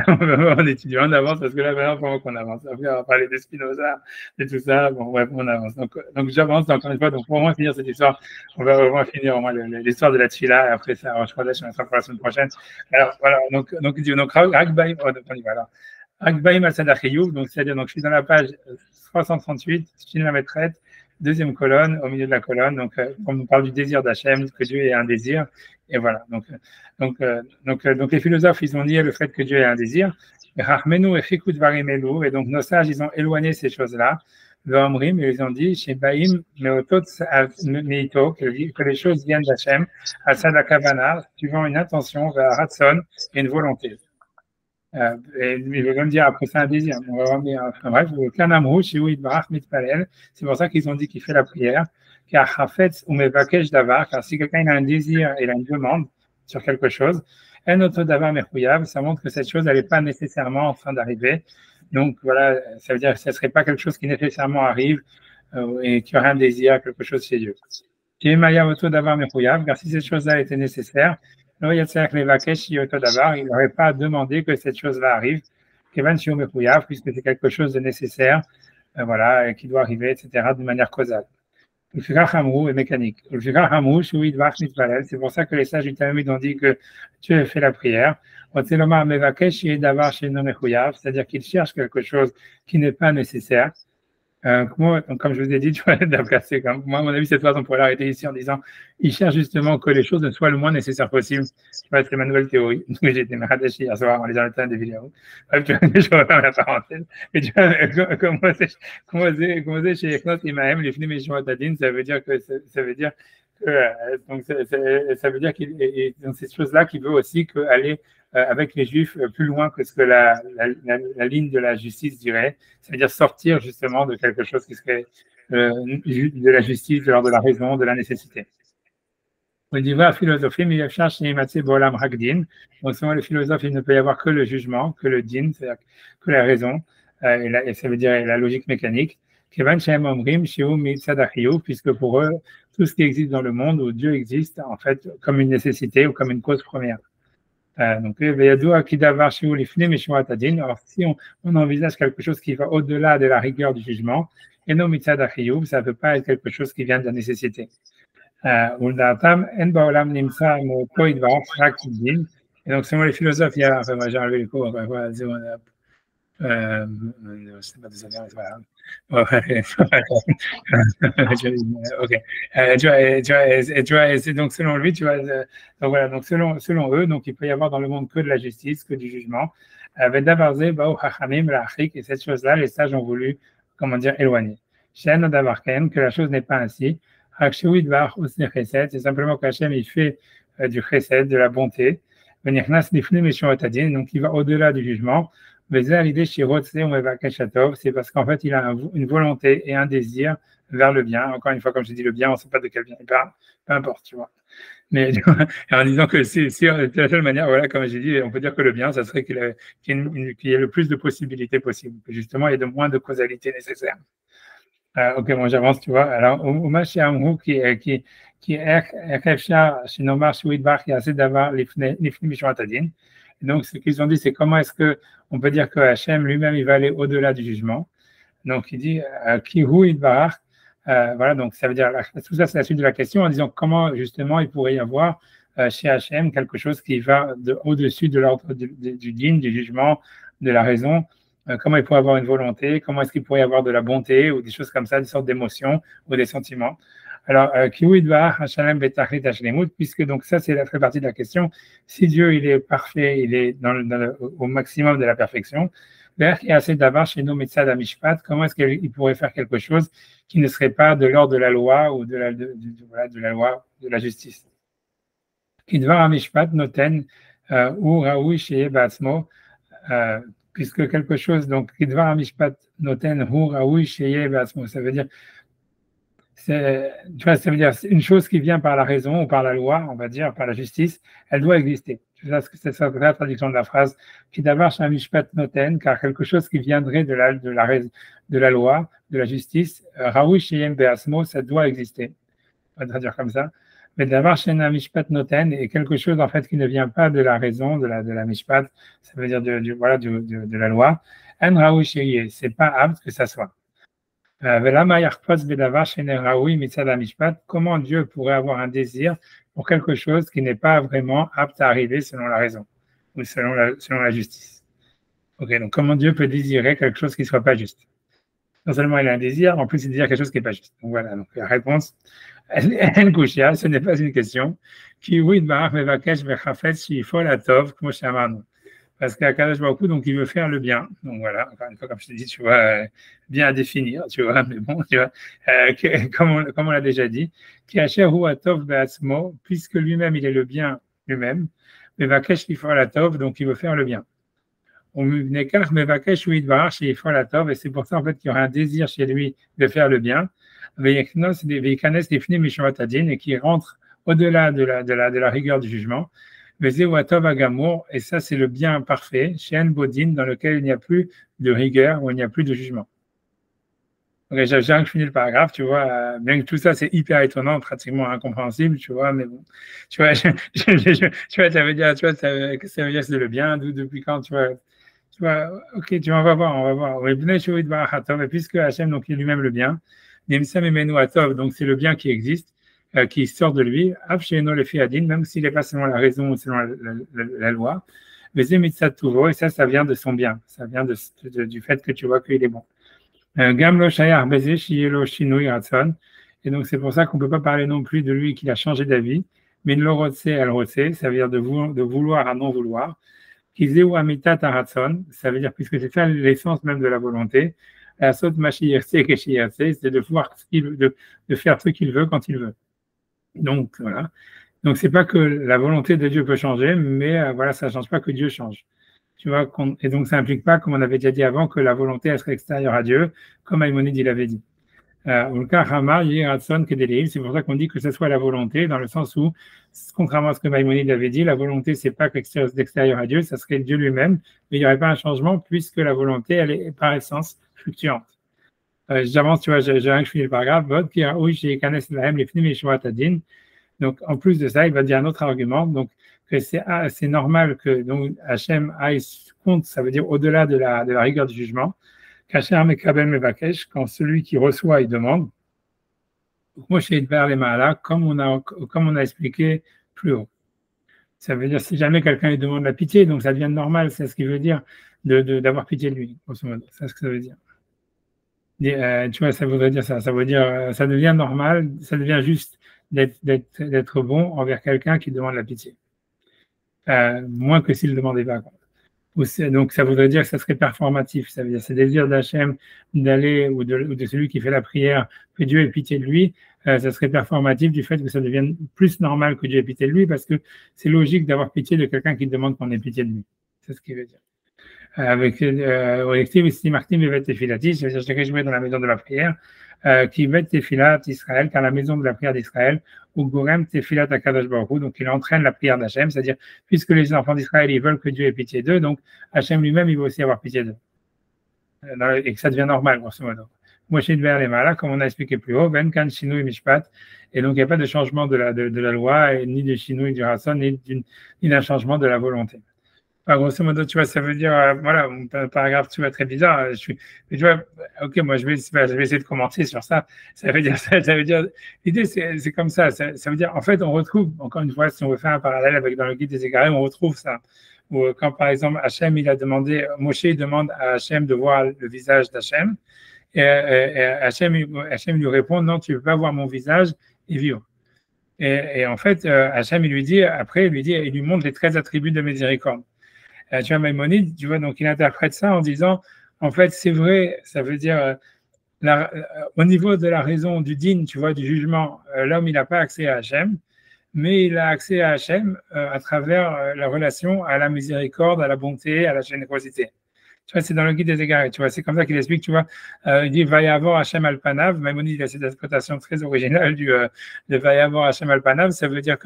On étudie, on avance parce que là, maintenant, pendant qu'on avance, après, on va parler de Spinoza et tout ça. Bon, bref, on avance. Donc j'avance encore une fois. Donc, pour au moins finir cette histoire, on va au moins finir au moins l'histoire de la Tfila. Et après ça, je crois que je vais pour la semaine prochaine. Alors, voilà. Donc, Ragbaim, on y va alors. Ragbaim al-Sadachiyou, donc c'est-à-dire, donc je suis dans la page 338, je finis la maîtresse, deuxième colonne, au milieu de la colonne. Donc, on nous parle du désir d'Hachem, que Dieu ait un désir. Et voilà. Donc, les philosophes, ils ont nié le fait que Dieu ait un désir. Et donc, nos sages, ils ont éloigné ces choses-là. Et ils ont dit, chez Baïm, que les choses viennent d'Hachem, à Sadakavana, suivant une intention, vers Ratson et une volonté. Et il veut même dire après ça un désir. Enfin, bref, c'est pour ça qu'ils ont dit qu'il fait la prière. Car si quelqu'un a un désir et il a une demande sur quelque chose, ça montre que cette chose n'est pas nécessairement en train d'arriver. Donc voilà, ça veut dire que ce ne serait pas quelque chose qui nécessairement arrive et qu'il y aurait un désir, quelque chose chez Dieu. Car si cette chose-là était nécessaire, il n'aurait pas à demander que cette chose-là arrive, puisque c'est quelque chose de nécessaire, voilà, qui doit arriver, etc., de manière causale. Et mécanique. C'est pour ça que les sages du Talmud ont dit que Dieu fait la prière. C'est-à-dire qu'il cherche quelque chose qui n'est pas nécessaire. Comme je vous ai dit, tu vois, moi, à mon avis, cette phrase, on pourrait l'arrêter ici en disant il cherche justement que les choses ne soient le moins nécessaires possible. Tu vois, c'est ma nouvelle théorie. J'ai été maradesh hier soir en lisant le temps des vidéos. Bref, tu vois, je referme la parenthèse. Mais tu vois, comment c'est chez Eknot Imahem, les Fnim et Shmuatadin, ça veut dire que, ça veut dire qu'il dans ces choses-là, qu'il veut aussi aller avec les Juifs plus loin que ce que la ligne de la justice dirait, c'est-à-dire sortir justement de quelque chose qui serait de la justice, de l'ordre de la raison, de la nécessité. On dit, va philosophie, mais il cherche bolam hagdin. Donc, selon les philosophes, il ne peut y avoir que le jugement, que le din, c'est-à-dire que la raison, et ça veut dire la logique mécanique. Puisque pour eux, tout ce qui existe dans le monde où Dieu existe, en fait, comme une nécessité ou comme une cause première. Alors, si on envisage quelque chose qui va au-delà de la rigueur du jugement, et non mitzad achiyuv, ça ne peut pas être quelque chose qui vient de la nécessité. Et donc, selon les philosophes, il y a, j'ai enlevé les cours, c'est pas désolé, c'est pas grave. Donc selon lui, tu vois, donc voilà, donc selon eux, donc il peut y avoir dans le monde que de la justice, que du jugement. Et cette chose-là, les sages ont voulu, comment dire, éloigner. Que la chose n'est pas ainsi. C'est simplement qu'Hachem, il fait du chesed, de la bonté. Donc il va au-delà du jugement. C'est parce qu'en fait, il a une volonté et un désir vers le bien. Encore une fois, comme je dis le bien, on ne sait pas de quel bien il parle, peu importe, tu vois. Mais en disant que c'est de la seule manière, voilà, comme j'ai dit, on peut dire que le bien, ça serait qu'il y ait le plus de possibilités possibles, que justement, il y ait de moins de causalité nécessaire. Ok, bon, j'avance, tu vois. Alors, qui assez d'avoir les donc, ce qu'ils ont dit, c'est comment est-ce qu'on peut dire que Hachem lui-même, il va aller au-delà du jugement. Donc, il dit, voilà, donc ça veut dire, tout ça, c'est la suite de la question, en disant comment, justement, il pourrait y avoir chez Hachem quelque chose qui va au-dessus de l'ordre du din, du jugement, de la raison. Comment il pourrait avoir une volonté, comment est-ce qu'il pourrait y avoir de la bonté ou des choses comme ça, des sortes d'émotions ou des sentiments. Alors, puisque donc ça, ça fait partie de la question. Si Dieu, il est parfait, il est au maximum de la perfection, comment est-ce qu'il pourrait faire quelque chose qui ne serait pas de l'ordre de la loi ou de la loi, de la justice? puisque quelque chose, donc, Kidvar Mishpat Noten Hu Raoui Sheye Be'atzmo, ça veut dire, tu vois, ça veut dire une chose qui vient par la raison ou par la loi, on va dire, par la justice, elle doit exister. C'est ça la traduction de la phrase Kidvar Mishpat Noten, car quelque chose qui viendrait de la loi, de la justice, Raoui Sheye Be'atzmo, ça doit exister. On va traduire comme ça. Mais d'avoir Shena Mishpat Noten est quelque chose en fait qui ne vient pas de la raison, de la Mishpat, ça veut dire de la loi. En Raoui Sheye, c'est pas apte que ça soit. Comment Dieu pourrait avoir un désir pour quelque chose qui n'est pas vraiment apte à arriver selon la raison ou selon la justice. Ok, donc comment Dieu peut désirer quelque chose qui ne soit pas juste? Non seulement il a un désir, en plus il désire quelque chose qui n'est pas juste. Donc voilà, donc la réponse, ce n'est pas une question. Parce qu'Akadosh Baruch Hu, donc il veut faire le bien. Donc voilà, encore une fois, comme je te dis, tu vois, bien à définir, tu vois, mais bon, tu vois, comme on l'a déjà dit, puisque lui-même il est le bien lui-même, donc il veut faire le bien. Et c'est pour ça en fait qu'il y aura un désir chez lui de faire le bien, et qui rentre au-delà de la rigueur du jugement. Et ça c'est le bien parfait, chez Bodin, dans lequel il n'y a plus de rigueur, où il n'y a plus de jugement. Okay, j'ai fini le paragraphe, tu vois, bien que tout ça c'est hyper étonnant, pratiquement incompréhensible, tu vois, mais bon, tu vois, tu vois, ça veut dire, tu vois, ça veut dire que c'est le bien, depuis quand, tu vois, ok, tu vois, on va voir. Et puisque Hachem, donc, il est lui-même le bien, donc c'est le bien qui existe, qui sort de lui, même s'il n'est pas selon la raison ou selon la loi, mais et ça vient de son bien, ça vient du fait que tu vois qu'il est bon. Et donc c'est pour ça qu'on ne peut pas parler non plus de lui qu'il a changé d'avis, mais ça veut dire de vouloir à non vouloir. Ça veut dire, puisque c'est ça l'essence même de la volonté, c'est de pouvoir de faire ce qu'il veut quand il veut. Donc voilà. Donc c'est pas que la volonté de Dieu peut changer, mais voilà, ça ne change pas que Dieu change. Tu vois, et donc ça n'implique pas, comme on avait déjà dit avant, que la volonté elle serait extérieure à Dieu, comme Maïmonide il avait dit. C'est pour ça qu'on dit que ce soit la volonté, dans le sens où, contrairement à ce que Maïmonide avait dit, la volonté, c'est pas d'extérieur à Dieu, ça serait Dieu lui-même, mais il n'y aurait pas un changement puisque la volonté, elle est par essence fluctuante. J'avance, tu vois, j'ai rien que je finis le paragraphe. Donc, en plus de ça, il va dire un autre argument, donc que c'est normal que donc, Hachem aille compte, ça veut dire au-delà de la rigueur du jugement, quand celui qui reçoit, il demande, comme on a expliqué plus haut. Ça veut dire si jamais quelqu'un lui demande la pitié, donc ça devient normal, c'est ce qu'il veut dire d'avoir pitié de lui, grosso modo. C'est ce que ça veut dire. Tu vois, ça voudrait dire ça. Ça veut dire ça devient normal, ça devient juste d'être bon envers quelqu'un qui demande la pitié. Moins que s'il ne demandait pas. Donc, ça voudrait dire que ça serait performatif. Ça veut dire ce désir d'Hachem d'aller ou de celui qui fait la prière, que Dieu ait pitié de lui, ça serait performatif du fait que ça devienne plus normal que Dieu ait pitié de lui, parce que c'est logique d'avoir pitié de quelqu'un qui demande qu'on ait pitié de lui. C'est ce qu'il veut dire. Avec c'est-à-dire je réjouis dans la maison de la prière, qui met Tefilat Israël, car la maison de la prière d'Israël, ou Gorem Tefilat Akadosh Baruch Hu, donc il entraîne la prière d'Hachem, c'est-à-dire puisque les enfants d'Israël ils veulent que Dieu ait pitié d'eux, donc Hachem lui-même il veut aussi avoir pitié d'eux, et que ça devient normal grosso modo. Moshe Dver les Mala, comme on a expliqué plus haut, Venkan Shinui Mishpat, et donc il n'y a pas de changement de la loi, et ni de Shinui du Rasson, ni d'un changement de la volonté. Grosso modo, tu vois, ça veut dire, voilà, un paragraphe, tu vois, très bizarre. Mais tu vois, ok, moi, je vais essayer de commenter sur ça. Ça veut dire, l'idée, c'est comme ça. Ça veut dire, en fait, on retrouve, encore une fois, si on veut faire un parallèle avec dans le guide des Égarés, on retrouve ça. Où, quand, par exemple, Hachem, Moshe, il demande à Hachem de voir le visage d'Hachem. Et Hachem lui répond, non, tu ne veux pas voir mon visage et vivre. Et en fait, Hachem, il lui montre les 13 attributs de miséricorde. Tu vois, Maïmonide, tu vois, donc il interprète ça en disant, en fait, c'est vrai, ça veut dire, au niveau de la raison du din, tu vois, du jugement, l'homme, il n'a pas accès à Hachem, mais il a accès à Hachem à travers la relation à la miséricorde, à la bonté, à la générosité. Tu vois, c'est dans le guide des égarés, tu vois, c'est comme ça qu'il explique, tu vois, il dit Vayavor Hachem Alpanav, Maïmonide, il a cette interprétation très originale de Vayavor Hachem Alpanav, ça veut dire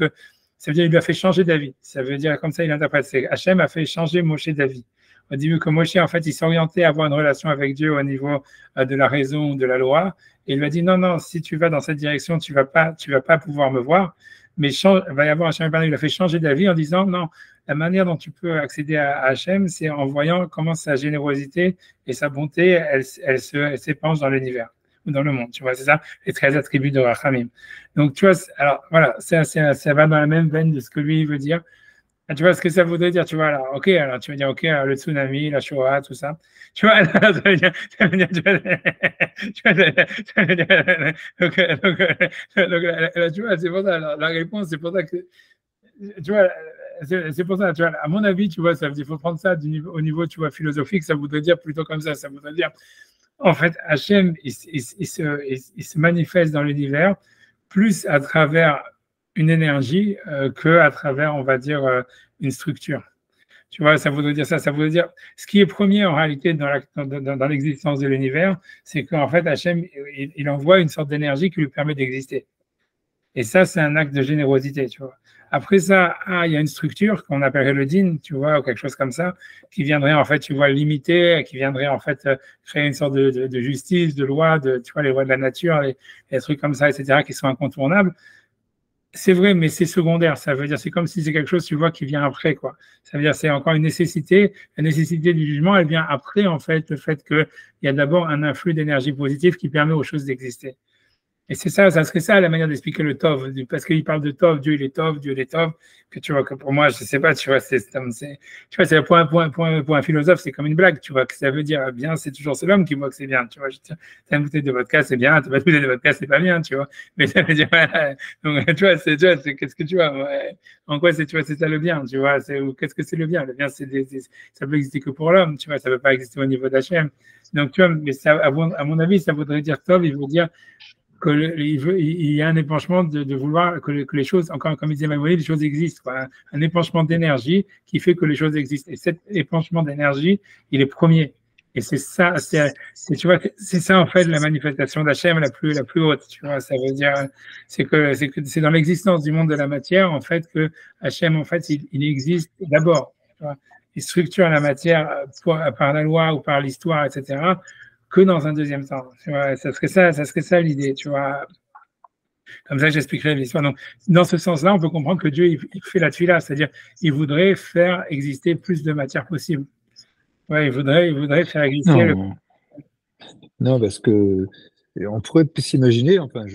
il lui a fait changer d'avis, ça veut dire, comme ça il interprète, c'est Hachem a fait changer Moshe d'avis. Au début, que Moshe, en fait, il s'orientait à avoir une relation avec Dieu au niveau de la raison, de la loi, et il lui a dit, non, si tu vas dans cette direction, tu vas pas pouvoir me voir, mais Vayavor Hachem Alpanav, il a fait changer d'avis en disant, non, la manière dont tu peux accéder à Hachem, c'est en voyant comment sa générosité et sa bonté, elle s'épanche dans l'univers ou dans le monde. Tu vois, c'est ça, les 13 attributs de Rachamim. Donc, tu vois, alors voilà, ça va dans la même veine de ce que lui il veut dire. Tu vois ce que ça voudrait dire, tu vois, alors, ok, alors tu vas dire, ok, alors, le tsunami, la Shoah, tout ça. Tu vois, ça veut dire, tu vois, c'est pour ça, la réponse, c'est pour ça que, tu vois, c'est pour ça, tu vois, à mon avis, tu vois, ça veut dire, il faut prendre ça au niveau, tu vois, philosophique, ça voudrait dire plutôt comme ça voudrait dire, en fait, Hachem, il se manifeste dans l'univers plus à travers une énergie que à travers, on va dire, une structure. Tu vois, ça voudrait dire ça. Ça voudrait dire, ce qui est premier en réalité dans l'existence de l'univers, c'est qu'en fait, Hachem, il envoie une sorte d'énergie qui lui permet d'exister. Et ça, c'est un acte de générosité, tu vois. Après ça, il y a une structure qu'on appellerait le din, tu vois, ou quelque chose comme ça, qui viendrait en fait, tu vois, limiter, qui viendrait en fait créer une sorte de justice, de loi, tu vois, les lois de la nature, les trucs comme ça, etc., qui sont incontournables. C'est vrai, mais c'est secondaire. Ça veut dire, c'est comme si c'est quelque chose, tu vois, qui vient après, quoi. Ça veut dire, c'est encore une nécessité. La nécessité du jugement, elle vient après, en fait, le fait qu'il y a d'abord un influx d'énergie positive qui permet aux choses d'exister. Et c'est ça serait ça la manière d'expliquer le Tov, parce qu'il parle de Tov, Dieu il est Tov, que tu vois, que pour moi, je sais pas, tu vois, pour un philosophe, c'est comme une blague, tu vois, que ça veut dire bien, c'est toujours c'est l'homme qui voit que c'est bien, tu vois, t'as une bouteille de vodka, c'est bien, t'as pas de bouteille de vodka, c'est pas bien, tu vois, mais ça veut dire, voilà, donc, tu vois, qu'est-ce que tu vois, en quoi c'est, tu vois, c'est ça le bien, tu vois, qu'est-ce que c'est le bien? Le bien, ça peut exister que pour l'homme, tu vois, ça peut pas exister au niveau d'Hachem. Donc, tu vois, mais ça, à mon avis, ça voudrait dire Tov, il veut dire, il y a un épanchement de vouloir que les choses, encore comme il disait Maïmonide, les choses existent, quoi. Un épanchement d'énergie qui fait que les choses existent. Et cet épanchement d'énergie, il est premier. Et c'est ça, tu vois, c'est ça en fait la manifestation d'Hachem la plus haute. Tu vois, ça veut dire, c'est dans l'existence du monde de la matière en fait que Hachem en fait il existe d'abord. Il structure la matière par la loi ou par l'histoire, etc. que dans un deuxième temps. Tu vois, ça serait ça l'idée, tu vois. Comme ça, j'expliquerai l'histoire. Donc, dans ce sens-là, on peut comprendre que Dieu, il fait la tefila, c'est-à-dire, il voudrait faire exister plus de matière possible. Ouais, il voudrait faire exister. Non, parce que on pourrait s'imaginer, enfin,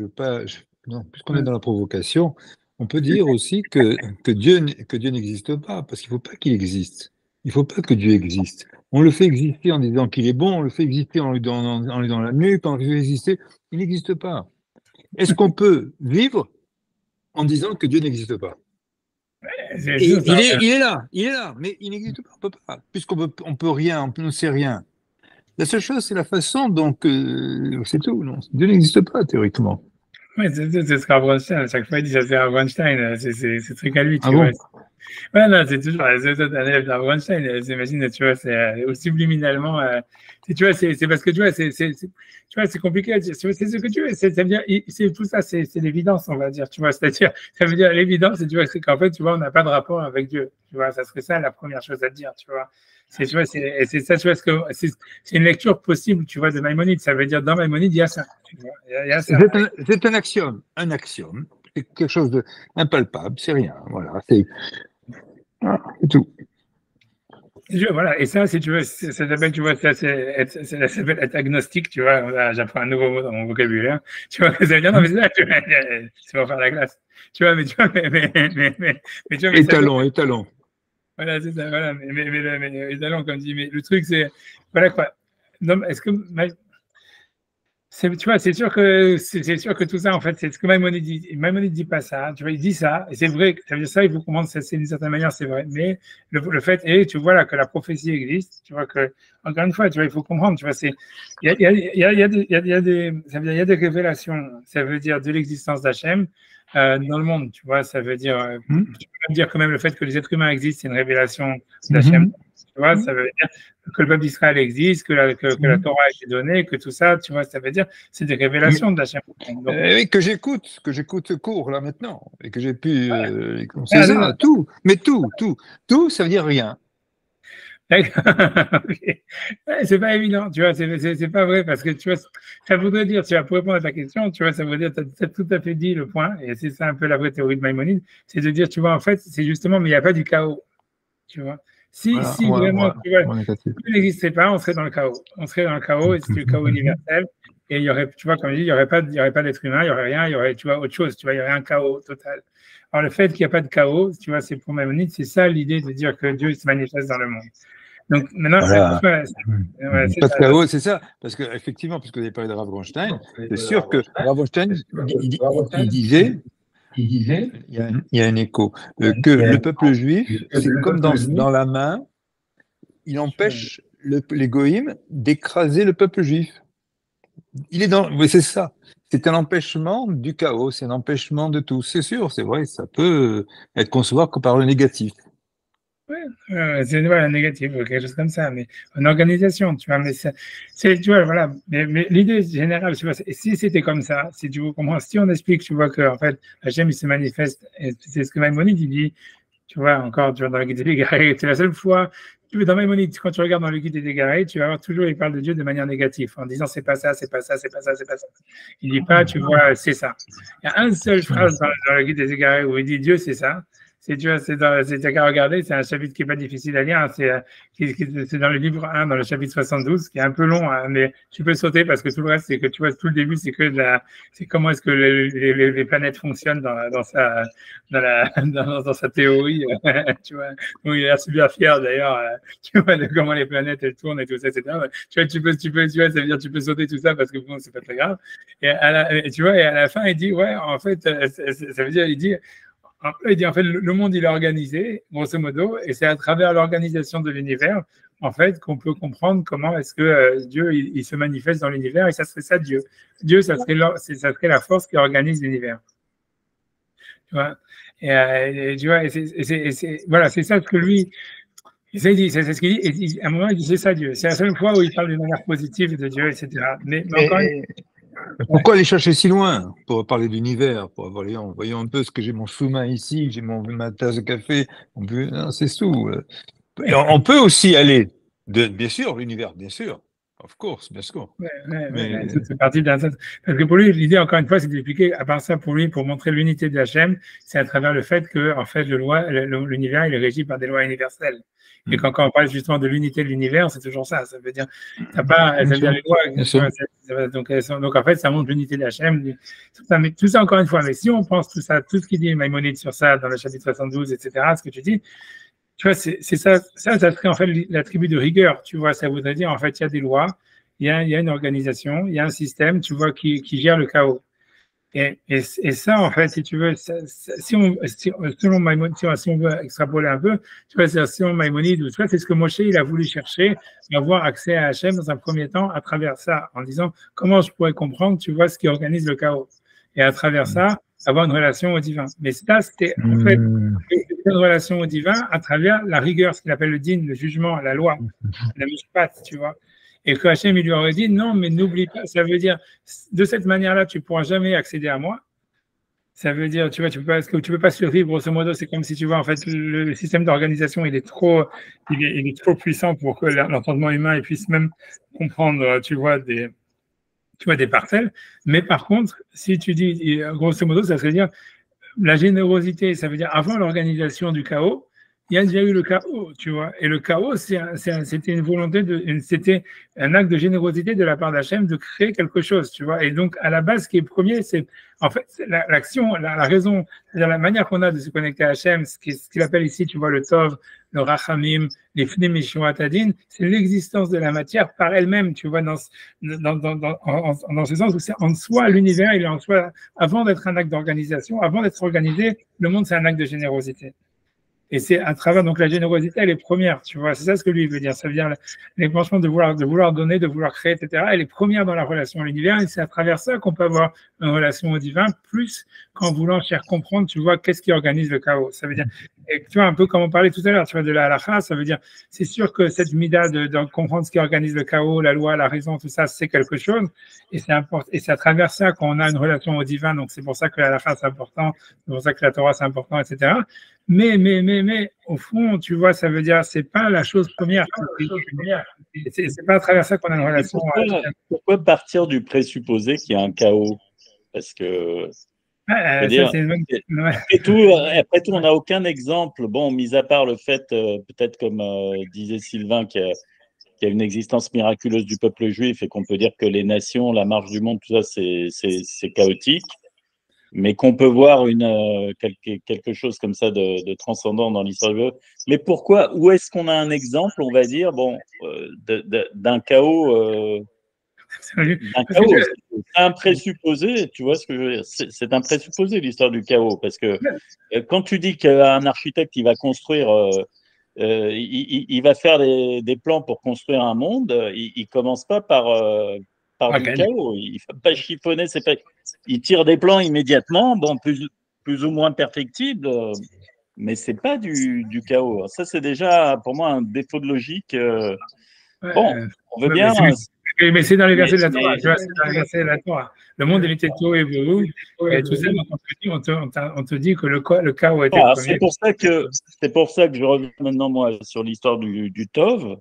non, puisqu'on est dans la provocation, on peut dire aussi que Dieu n'existe pas, parce qu'il ne faut pas qu'il existe. Il ne faut pas que Dieu existe. On le fait exister en disant qu'il est bon, on le fait exister en lui donnant la nuque, on le fait exister. Il n'existe pas. Est-ce qu'on peut vivre en disant que Dieu n'existe pas? Il est là, mais il n'existe pas, on peut pas, puisqu'on peut rien, on ne sait rien. La seule chose, c'est la façon dont c'est tout. Non, Dieu n'existe pas théoriquement. Oui, c'est ce qu'Abraham, à chaque fois il dit ça c'est Abraham, c'est ce truc à lui, tu ah vois. Bon? Ouais, non, c'est toujours un élève d'Abraham, j'imagine, tu vois, c'est aussi subliminalement. Tu vois, c'est parce que tu vois, tu vois, c'est compliqué à dire. C'est ce que tu veux, c'est-à-dire, tout ça, c'est l'évidence, on va dire, tu vois. C'est-à-dire, ça veut dire l'évidence, tu vois, c'est qu'en fait, tu vois, on n'a pas de rapport avec Dieu, tu vois. Ça serait ça la première chose à dire, tu vois. Tu vois, c'est ça, tu vois, c'est une lecture possible, tu vois, de Maïmonide. Ça veut dire, dans Maïmonide, il y a ça. Il y a ça. C'est un axiome. Un axiome. C'est quelque chose d'impalpable, c'est rien. Voilà, c'est tout. Voilà, et ça, si tu veux, ça s'appelle, tu vois, ça s'appelle être agnostique, tu vois, j'apprends un nouveau mot dans mon vocabulaire, tu vois, ça veut dire, non, mais c'est ça, tu vois, c'est pour faire la classe, tu vois, mais tu vois, mais tu vois, étalon. Voilà, c'est ça, voilà, mais étalon, comme dit, mais le truc, c'est, voilà quoi, non, est-ce que, tu vois, c'est sûr que tout ça, en fait, c'est ce que Maïmonide dit. Maïmonide dit pas ça, tu vois, il dit ça, et c'est vrai, ça veut dire ça, il faut comprendre, c'est d'une certaine manière, c'est vrai, mais le fait est, tu vois là, que la prophétie existe, tu vois que, encore une fois, tu vois, il faut comprendre, tu vois, il y a des révélations, ça veut dire de l'existence d'Hachem dans le monde, tu vois, ça veut dire, tu peux même dire quand même le fait que les êtres humains existent, c'est une révélation d'Hachem. Tu vois, ça veut dire que le peuple d'Israël existe, que la Torah a été donnée, que tout ça, tu vois, ça veut dire c'est des révélations d'Hachem. Oui, que j'écoute ce cours là maintenant, et que j'ai pu. C'est ça, tout. Mais tout, ça veut dire rien. Okay. Ouais, c'est pas évident, tu vois, c'est pas vrai parce que tu vois, ça voudrait dire, tu vois, pour répondre à ta question, tu vois, ça voudrait dire, tu as tout à fait dit le point, et c'est ça un peu la vraie théorie de Maïmonide, c'est de dire, tu vois, en fait, c'est justement, mais il n'y a pas du chaos, tu vois. Si vraiment, tu vois, tout n'existait pas, on serait dans le chaos. On serait dans le chaos, et c'est le chaos universel, et il y aurait, tu vois, comme je dis, il n'y aurait pas d'être humain, il n'y aurait rien, il y aurait, tu vois, autre chose, tu vois, il y aurait un chaos total. Alors, le fait qu'il n'y a pas de chaos, tu vois, c'est pour Maïmonide, c'est ça l'idée de dire que Dieu se manifeste dans le monde. Donc maintenant, voilà. Pas de chaos, c'est ça. Parce que effectivement, puisque vous avez parlé de Rav Ronstein, c'est sûr que Rav Ronstein, il disait, il y a un écho, que le peuple juif, c'est comme dans la main, il empêche les goïms d'écraser le peuple juif. Il est dans, oui, c'est ça. C'est un empêchement du chaos, c'est un empêchement de tout. C'est sûr, c'est vrai, ça peut être conçu que par le négatif. Oui, c'est voilà, négatif ou quelque chose comme ça, mais en organisation, tu vois, mais tu vois, voilà, mais l'idée générale, tu vois, si c'était comme ça, si tu comprends, si on explique, tu vois, que en fait, Hachem, il se manifeste, et c'est ce que Maïmonide, il dit, tu vois, encore, tu vois, dans le Guide des Égarés, c'est la seule fois, tu vois, dans Maïmonide, quand tu regardes dans le Guide des Égarés, tu vas voir toujours, il parle de Dieu de manière négative, en disant, c'est pas ça, c'est pas ça, c'est pas ça, c'est pas ça. Il dit pas, tu vois, c'est ça. Il y a une seule phrase dans le Guide des Égarés où il dit, Dieu, c'est ça. Tu vois, c'est qu'à regarder, c'est un chapitre qui n'est pas difficile à lire, hein, c'est dans le livre 1, dans le chapitre 72, qui est un peu long, hein, mais tu peux sauter parce que tout le reste, c'est que tu vois, tout le début, c'est que c'est comment est-ce que les planètes fonctionnent dans sa théorie, tu vois. Donc, il a l'air super fier d'ailleurs, tu vois, de comment les planètes elles tournent et tout ça, etc. Tu vois, tu vois, ça veut dire tu peux sauter tout ça parce que bon, c'est pas très grave. Et tu vois, et à la fin, il dit, ouais, en fait, ça veut dire, il dit, en fait, le monde, il est organisé, grosso modo, et c'est à travers l'organisation de l'univers, en fait, qu'on peut comprendre comment est-ce que Dieu, il se manifeste dans l'univers, et ça serait ça, Dieu. Dieu, ça serait la force qui organise l'univers. Tu vois, et tu vois, voilà, c'est ça ce que lui, c'est ce qu'il dit, et à un moment, il dit, c'est ça, Dieu. C'est la seule fois où il parle d'une manière positive de Dieu, etc. Mais encore une fois, pourquoi aller chercher si loin pour parler d'univers? Voyons un peu ce que j'ai mon sous-main ici, j'ai ma tasse de café. C'est tout. On peut aussi aller, bien sûr, l'univers, bien sûr. Of course, bien sûr. C'est parti parce que pour lui, l'idée, encore une fois, c'est d'expliquer, à part ça, pour lui, pour montrer l'unité de Hachem, c'est à travers le fait que, en fait, l'univers, il est régi par des lois universelles. Et quand on parle justement de l'unité de l'univers, c'est toujours ça. Ça veut dire, ça veut dire les lois. Donc, en fait, ça montre l'unité d'Hachem. Tout ça, encore une fois, mais si on pense tout ça, tout ce qu'il dit Maïmonide sur ça, dans le chapitre 72, etc., ce que tu dis, tu vois, c'est ça serait en fait l'attribut de rigueur. Tu vois, ça voudrait dire, en fait, il y a des lois, il y a une organisation, il y a un système, tu vois, qui gère le chaos. Et ça, en fait, si tu veux, selon Maïmonide, si on veut extrapoler un peu, tu vois, selon Maïmonide, tu vois, c'est ce que Moshe, il a voulu chercher, avoir accès à Hachem dans un premier temps à travers ça, en disant comment je pourrais comprendre, tu vois, ce qui organise le chaos. Et à travers ça, avoir une relation au divin. Mais ça, c'était en fait une relation au divin à travers la rigueur, ce qu'il appelle le din, le jugement, la loi, la mishpat, tu vois. Et que Hachem, il lui aurait dit, non, mais n'oublie pas, ça veut dire, de cette manière-là, tu ne pourras jamais accéder à moi. Ça veut dire, tu vois, tu peux pas survivre, grosso modo, c'est comme si, tu vois, en fait, le système d'organisation, il est trop puissant pour que l'entendement humain puisse même comprendre, tu vois, des parcelles. Mais par contre, si tu dis, grosso modo, ça veut dire, la générosité, ça veut dire, avant l'organisation du chaos, il y a déjà eu le chaos, tu vois. Et le chaos, c'était une volonté c'était un acte de générosité de la part d'Hachem de créer quelque chose, tu vois. Et donc, à la base, ce qui est premier, c'est, en fait, l'action, la raison, c'est-à-dire la manière qu'on a de se connecter à Hachem, ce qu'il appelle ici, tu vois, le Tov, le Rachamim, les Fnim et Tadin, c'est l'existence de la matière par elle-même, tu vois, dans ce sens où c'est en soi, l'univers, il est en soi, avant d'être un acte d'organisation, avant d'être organisé, le monde, c'est un acte de générosité. Et c'est à travers, donc la générosité, elle est première, tu vois, c'est ça ce que lui veut dire. Ça veut dire franchement de vouloir donner, de vouloir créer, etc. Elle est première dans la relation à l'univers, et c'est à travers ça qu'on peut avoir une relation au divin, plus qu'en voulant chercher comprendre, tu vois, qu'est-ce qui organise le chaos. Ça veut dire, Et tu vois, un peu comme on parlait tout à l'heure, tu vois, de la halakha, ça veut dire, c'est sûr que cette mida de comprendre ce qui organise le chaos, la loi, la raison, tout ça, c'est quelque chose, et c'est important, et c'est à travers ça qu'on a une relation au divin, donc c'est pour ça que la halakha c'est important, c'est pour ça que la Torah c'est important, etc. Mais, au fond, tu vois, ça veut dire, c'est pas la chose première. C'est pas à travers ça qu'on a une relation. Pourquoi partir du présupposé qu'il y a un chaos? Parce que après tout, on n'a aucun exemple. Bon, mis à part le fait, peut-être comme disait Sylvain, qu'il y a une existence miraculeuse du peuple juif et qu'on peut dire que les nations, la marche du monde, tout ça, c'est chaotique, mais qu'on peut voir quelque chose comme ça de transcendant dans l'histoire du peuple. Mais pourquoi? Où est-ce qu'on a un exemple, on va dire, bon, d'un chaos c'est un présupposé, tu vois ce que je veux dire? C'est un présupposé, l'histoire du chaos, parce que quand tu dis qu'un architecte, il va construire, il va faire des plans pour construire un monde, il commence pas par du chaos, il ne va pas chiffonner, il tire des plans immédiatement, bon, plus ou moins perfectibles, mais c'est pas du chaos. Ça, c'est déjà, pour moi, un défaut de logique. Bon, on veut bien... Mais c'est dans les versets de la Torah, tu vois, c'est dans les versets de la Torah. Le monde est tout et vous, et tout ça, on te dit que le chaos était premier. C'est pour ça que je reviens maintenant, moi, sur l'histoire du Tov.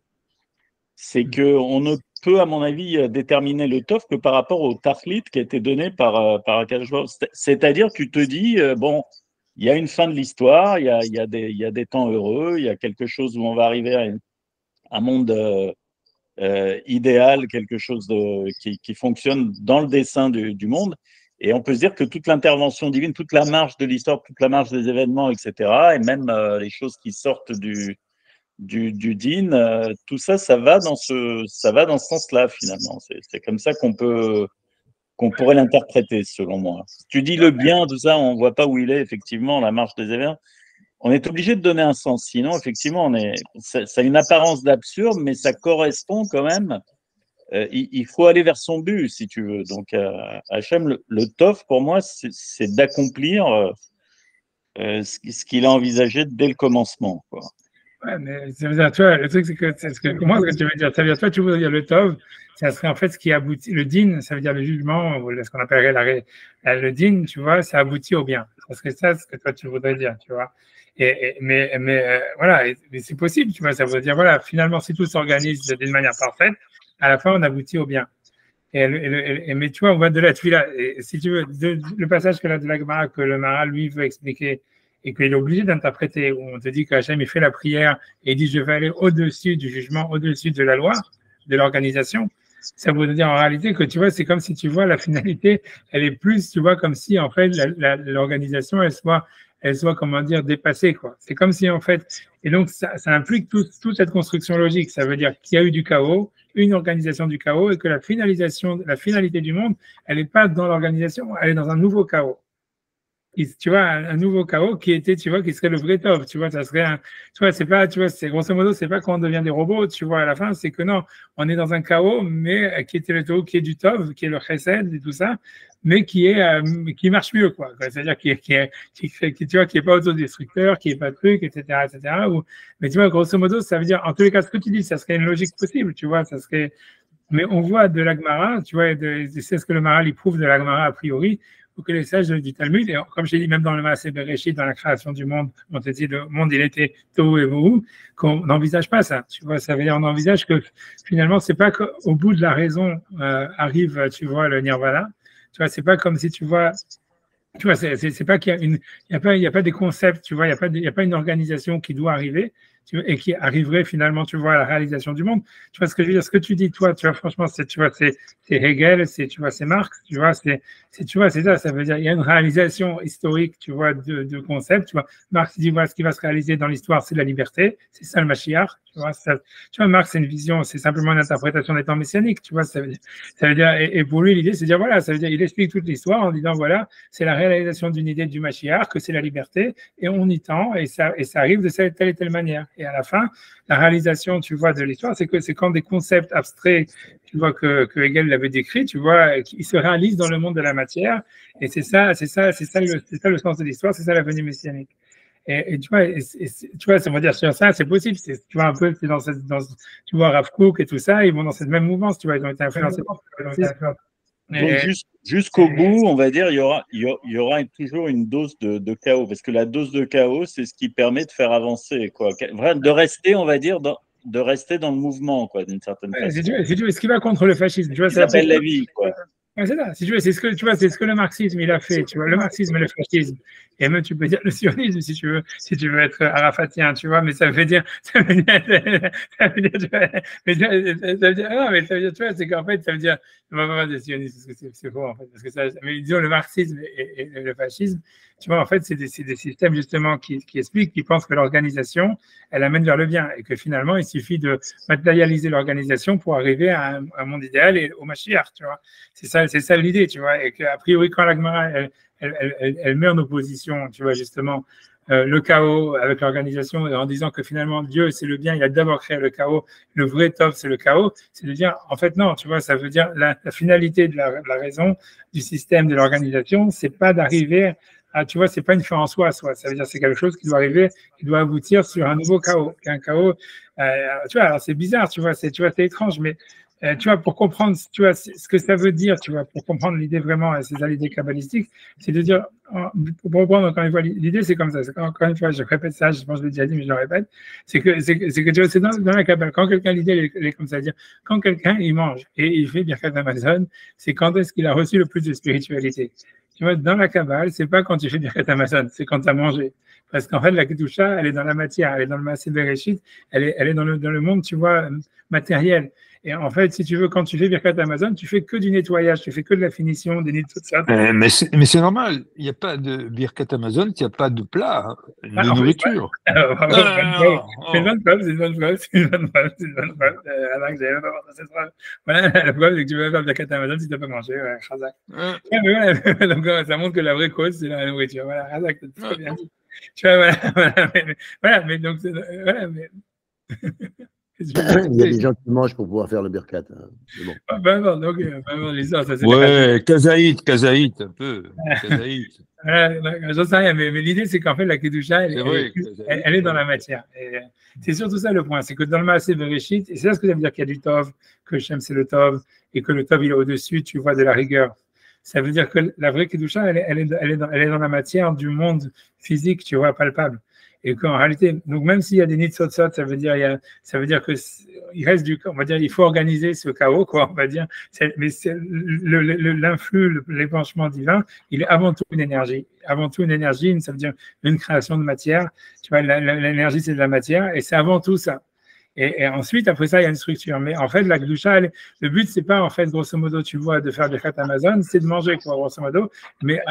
C'est qu'on ne peut, à mon avis, déterminer le Tov que par rapport au Tachlit qui a été donné par Akadosh Baruch Hu. C'est-à-dire, tu te dis, bon, il y a une fin de l'histoire, il y a des temps heureux, il y a quelque chose où on va arriver à un monde... idéal, quelque chose qui fonctionne dans le dessein du monde. Et on peut se dire que toute l'intervention divine, toute la marche de l'histoire, toute la marche des événements, etc., et même les choses qui sortent du din, tout ça, ça va dans ce sens-là, finalement. C'est comme ça qu'on pourrait l'interpréter, selon moi. Si tu dis le bien, tout ça, on ne voit pas où il est, effectivement, la marche des événements. On est obligé de donner un sens, sinon, effectivement, ça a une apparence d'absurde, mais ça correspond quand même. Il faut aller vers son but, si tu veux. Donc, Hachem, le Tov, pour moi, c'est d'accomplir ce qu'il a envisagé dès le commencement, quoi. Ouais, mais ça veut dire, tu vois, le truc, c'est que comment est-ce que tu veux dire? Ça veut dire, toi, tu voudrais dire le Tov, ça serait en fait ce qui aboutit, le din, ça veut dire le jugement, ou ce qu'on appellerait le din, tu vois, ça aboutit au bien. Ça serait ça ce que toi, tu voudrais dire, tu vois. Mais voilà, mais c'est possible, tu vois, ça veut dire, voilà, finalement, si tout s'organise d'une manière parfaite, à la fin, on aboutit au bien. Mais tu vois, on va de la tuila. Si tu veux, le passage que là de la Gemara, que le Maharal, lui, veut expliquer, et qu'il est obligé d'interpréter, où on te dit qu'Hachem, il fait la prière, et il dit, je vais aller au-dessus du jugement, au-dessus de la loi, de l'organisation. Ça veut dire en réalité que, tu vois, c'est comme si tu vois la finalité, elle est plus, tu vois, comme si, en fait, l'organisation, elle soit, comment dire, dépassée, quoi. C'est comme si, en fait, et donc, ça implique toute cette construction logique. Ça veut dire qu'il y a eu du chaos, une organisation du chaos, et que la finalité du monde, elle n'est pas dans l'organisation, elle est dans un nouveau chaos. Tu vois, un nouveau chaos qui serait le vrai Tov, tu vois, ça serait tu vois, c'est pas, tu vois, c'est grosso modo, c'est pas quand on devient des robots, tu vois, à la fin, c'est que non, on est dans un chaos, mais qui était le Tov, qui est du Tov, qui est le Chesed et tout ça, mais qui marche mieux, quoi. C'est-à-dire qui est pas autodestructeur, qui est pas truc, etc., mais tu vois, grosso modo, ça veut dire, en tous les cas, ce que tu dis, ça serait une logique possible, tu vois, ça serait, mais on voit de la Gemara, tu vois, c'est ce que le Maharal, il prouve de la Gemara a priori, que les sages du Talmud, et comme j'ai dit, même dans le Maaseh Bereshit, dans la création du monde, on te dit le monde, il était Tohu et Vohu, qu'on n'envisage pas ça. Tu vois, ça veut dire, on envisage que finalement, c'est pas qu'au bout de la raison arrive, tu vois, le Nirvana. Tu vois, c'est pas comme si tu vois, c'est pas qu'il y a pas des concepts, tu vois, il y a pas une organisation qui doit arriver. Et qui arriverait finalement, tu vois, à la réalisation du monde. Tu vois ce que je veux dire, ce que tu dis, toi, tu vois, franchement, c'est Hegel, c'est Marx, tu vois, c'est ça, ça veut dire, il y a une réalisation historique, tu vois, de concepts, tu vois. Marx dit, voilà, ce qui va se réaliser dans l'histoire, c'est la liberté, c'est ça le Mashiach, tu vois, Marx, c'est une vision, c'est simplement une interprétation des temps messianiques, tu vois, ça veut dire, et pour lui, l'idée, c'est de dire, voilà, ça veut dire, il explique toute l'histoire en disant, voilà, c'est la réalisation d'une idée du Mashiach, que c'est la liberté, et on y tend, et ça arrive de telle et telle manière. Et à la fin, la réalisation, tu vois, de l'histoire, c'est quand des concepts abstraits, tu vois, que Hegel l'avait décrit, tu vois, ils se réalisent dans le monde de la matière. Et c'est ça le sens de l'histoire, c'est ça la venue messianique. Et tu vois, tu vois, ça veut dire sur ça, c'est possible. Tu vois un peu, tu vois Rav Kook et tout ça, ils vont dans cette même mouvance, tu vois, ils ont été influencés. Donc jusqu'au bout, on va dire, il y aura toujours une dose de chaos, parce que la dose de chaos, c'est ce qui permet de faire avancer, quoi. De rester, on va dire, de rester dans le mouvement, quoi, d'une certaine façon. Si tu veux, ce qui va contre le fascisme, tu vois, ça s'appelle la vie, quoi. Ouais, c'est ça. Si tu veux, c'est ce que tu vois, c'est ce que le marxisme il a fait. Tu vois, le marxisme et le fascisme. Et même tu peux dire le sionisme si tu veux être arafatien, tu vois. Mais ça veut dire, tu vois, non, mais ça veut dire, tu vois, c'est qu'en fait, ça veut dire, on va pas des sionistes parce que c'est faux en fait, parce que ça, mais disons le marxisme et le fascisme, tu vois, en fait, c'est des systèmes justement qui expliquent, qui pensent que l'organisation, elle amène vers le bien et que finalement, il suffit de matérialiser l'organisation pour arriver à un monde idéal et au Mashiach, tu vois. C'est ça l'idée, tu vois, et qu'a priori, quand la Gemara, elle met en opposition, tu vois, justement, le chaos avec l'organisation, et en disant que finalement, Dieu, c'est le bien, il a d'abord créé le chaos, le vrai top, c'est le chaos, c'est de dire, en fait, non, tu vois, ça veut dire la finalité de la raison, du système, de l'organisation, c'est pas d'arriver à, tu vois, c'est pas une fin en soi, ça veut dire c'est quelque chose qui doit arriver, qui doit aboutir sur un nouveau chaos, un chaos, tu vois, alors c'est bizarre, tu vois, c'est étrange, mais tu vois, pour comprendre, tu vois, ce que ça veut dire, tu vois, pour comprendre l'idée vraiment, c'est ça l'idée kabbalistique, c'est de dire, pour reprendre encore une fois, l'idée c'est comme ça, encore une fois, je répète ça, je pense que je l'ai déjà dit, mais je le répète, c'est que tu vois, c'est dans la Kabbale, quand quelqu'un, l'idée elle est comme ça, dire, quand quelqu'un il mange et il fait Birkat Hamazon, c'est quand est-ce qu'il a reçu le plus de spiritualité. Tu vois, dans la Kabbale, c'est pas quand tu fais Birkat Hamazon, c'est quand tu as mangé. Parce qu'en fait, la Kedusha, elle est dans la matière, elle est dans le Maaseh Bereshit, elle est dans le monde, tu vois, matériel. Et en fait, si tu veux, quand tu fais Birkat Hamazon, tu fais que du nettoyage, tu fais que de la finition, des nids, tout ça. Mais c'est normal. Il n'y a pas de Birkat Hamazon, il n'y a pas de plat, de nourriture. C'est une bonne preuve, c'est une bonne preuve. Voilà, la preuve, c'est que tu veux faire Birkat Hamazon si tu n'as pas mangé. Ouais, Chazak. Donc, ça montre que la vraie cause, c'est la nourriture. Voilà, Chazak, c'est très bien dit. Tu vois, voilà, mais donc, voilà, mais. Il y a des gens qui mangent pour pouvoir faire le birkat. Bon. Donc, l'histoire, ça c'est. Ouais, Kazaït, un peu. Kazaït. J'en sais rien, mais l'idée, c'est qu'en fait, la Kedusha, elle est dans la matière. C'est surtout ça le point, c'est que dans le Maaseh Bereshit, et c'est ça ce que ça veut dire qu'il y a du Tov, que Shem c'est le Tov, et que le Tov il est au-dessus, tu vois, de la rigueur. Ça veut dire que la vraie Kedusha, elle est dans la matière du monde physique, tu vois, palpable. Et qu'en réalité, donc même s'il y a des nids de ça veut dire que il reste on va dire, il faut organiser ce chaos, quoi, on va dire. Mais l'influx, l'épanchement divin, il est avant tout une énergie. Avant tout une énergie, ça veut dire une création de matière. Tu vois, l'énergie, c'est de la matière, et c'est avant tout ça. Et ensuite, après ça, il y a une structure. Mais en fait, la Kedusha, le but, c'est pas, en fait, grosso modo, tu vois, de faire des fêtes Amazon, c'est de manger, quoi, grosso modo,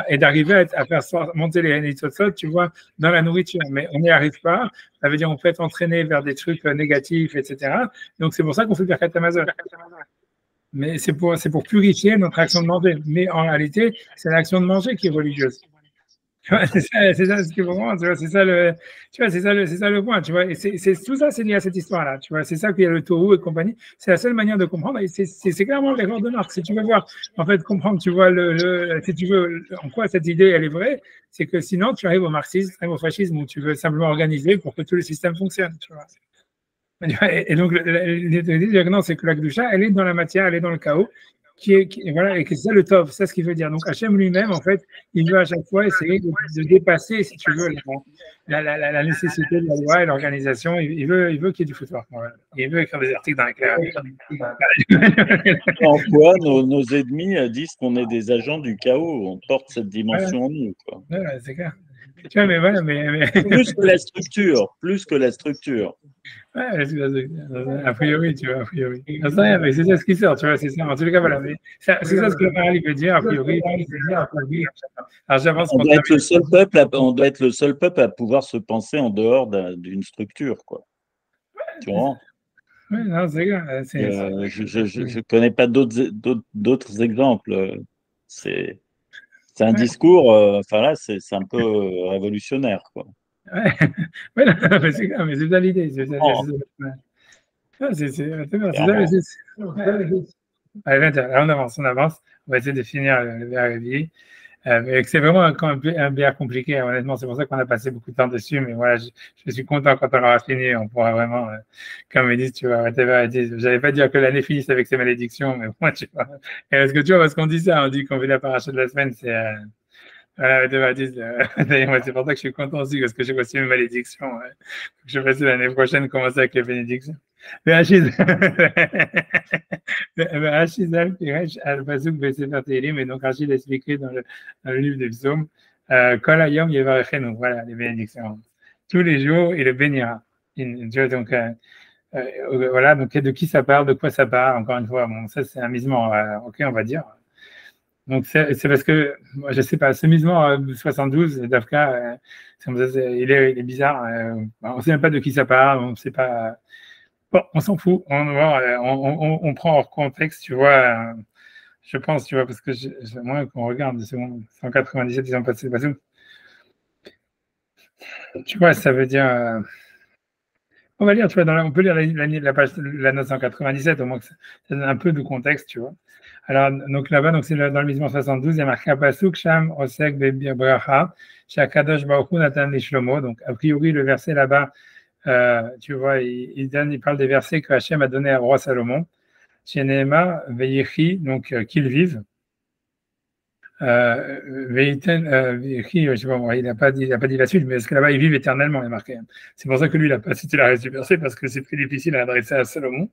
et d'arriver à faire monter les nitzotzot, tu vois, dans la nourriture. Mais on n'y arrive pas. Ça veut dire, on peut être entraîné vers des trucs négatifs, etc. Donc, c'est pour ça qu'on fait des fêtes Amazon. Mais c'est pour purifier notre action de manger. Mais en réalité, c'est l'action de manger qui est religieuse. C'est ça ce qui est vraiment, tu vois, c'est ça le point, tu vois, et tout ça, c'est lié à cette histoire-là, tu vois, c'est ça qu'il y a le taureau et compagnie, c'est la seule manière de comprendre, et c'est clairement l'erreur de Marx, si tu veux voir, en fait, comprendre, tu vois, si tu veux, en quoi cette idée, elle est vraie, c'est que sinon, tu arrives au marxisme, tu arrives au fascisme, où tu veux simplement organiser pour que tout le système fonctionne, tu vois. Et donc, l'idée, non, c'est que la Kedusha, elle est dans la matière, elle est dans le chaos, voilà, et que c'est ça le Tov, c'est ça ce qu'il veut dire. Donc Hachem lui-même, en fait, il veut à chaque fois essayer de dépasser, si tu veux, la nécessité de la loi et l'organisation. Il veut qu'il y ait du foutoir. Voilà. Il veut écrire des articles dans l'éclair. En quoi nos ennemis disent qu'on est des agents du chaos, on porte cette dimension en nous. Quoi. Ouais, c'est clair. Tu vois, mais voilà, mais... Plus que la structure. Ouais, a priori, tu vois, a priori. Mais c'est ça ce qui sort, tu vois, c'est ça. En tout cas, voilà. C'est ça ce que le Maharal veut dire, a priori. Alors, j'avance. On doit être le seul peuple à pouvoir se penser en dehors d'une structure, quoi. Tu vois? Oui, non, c'est clair. Je connais pas d'autres exemples. C'est un discours, enfin là, c'est un peu révolutionnaire, quoi. Ouais, mais c'est clair, mais c'est ça l'idée. C'est ça. Allez, on avance. On va essayer de finir le verre réveillé. C'est vraiment un bière compliqué, honnêtement. C'est pour ça qu'on a passé beaucoup de temps dessus. Mais voilà, je suis content quand on aura fini. On pourra vraiment, comme ils disent, tu vois, j'allais pas dire que l'année finisse avec ses malédictions, mais moi, tu vois. Est-ce que tu vois, parce qu'on dit ça, on dit qu'on fait la paracha de la semaine, c'est. Voilà, c'est pour ça que je suis content aussi, parce que j'ai reçu une malédiction. Je vais l'année prochaine commencer avec les bénédictions. Mais donc Rachid a expliqué dans le livre des psaumes, Kolayom Yevarechenu, voilà, les bénédictions. Tous les jours, il le bénira. Donc, voilà, donc de qui ça parle, de quoi ça parle, encore une fois, bon, ça c'est un misement, ok, on va dire. Donc, c'est parce que, moi, je sais pas, ce misement 72 d'Afka, il est bizarre. On ne sait même pas de qui ça parle, on ne sait pas. Bon, on s'en fout. On prend hors contexte, tu vois. Je pense, tu vois, parce que moi, quand on regarde, c'est 197, ils ont passé le passé. Tu vois, ça veut dire. On va lire, tu vois, on peut lire la page, la note 197, au moins que ça donne un peu de contexte, tu vois. Alors, donc là-bas, donc c'est dans le Misement 72, il y a marqué Pasuk Sham Osek Bebir Bracha, Shakadosh Baruch Hu Natan li Shlomo. Donc, a priori, le verset là-bas, tu vois, il parle des versets que Hachem a donné au roi Salomon. Chez Nehema, Veyechi, donc qu'il vive. Veiten, je sais pas, il n'a pas dit la suite, mais est-ce que là-bas, il vive éternellement, il est marqué. C'est pour ça que lui, il n'a pas cité la reste du verset, parce que c'est très difficile à adresser à Salomon.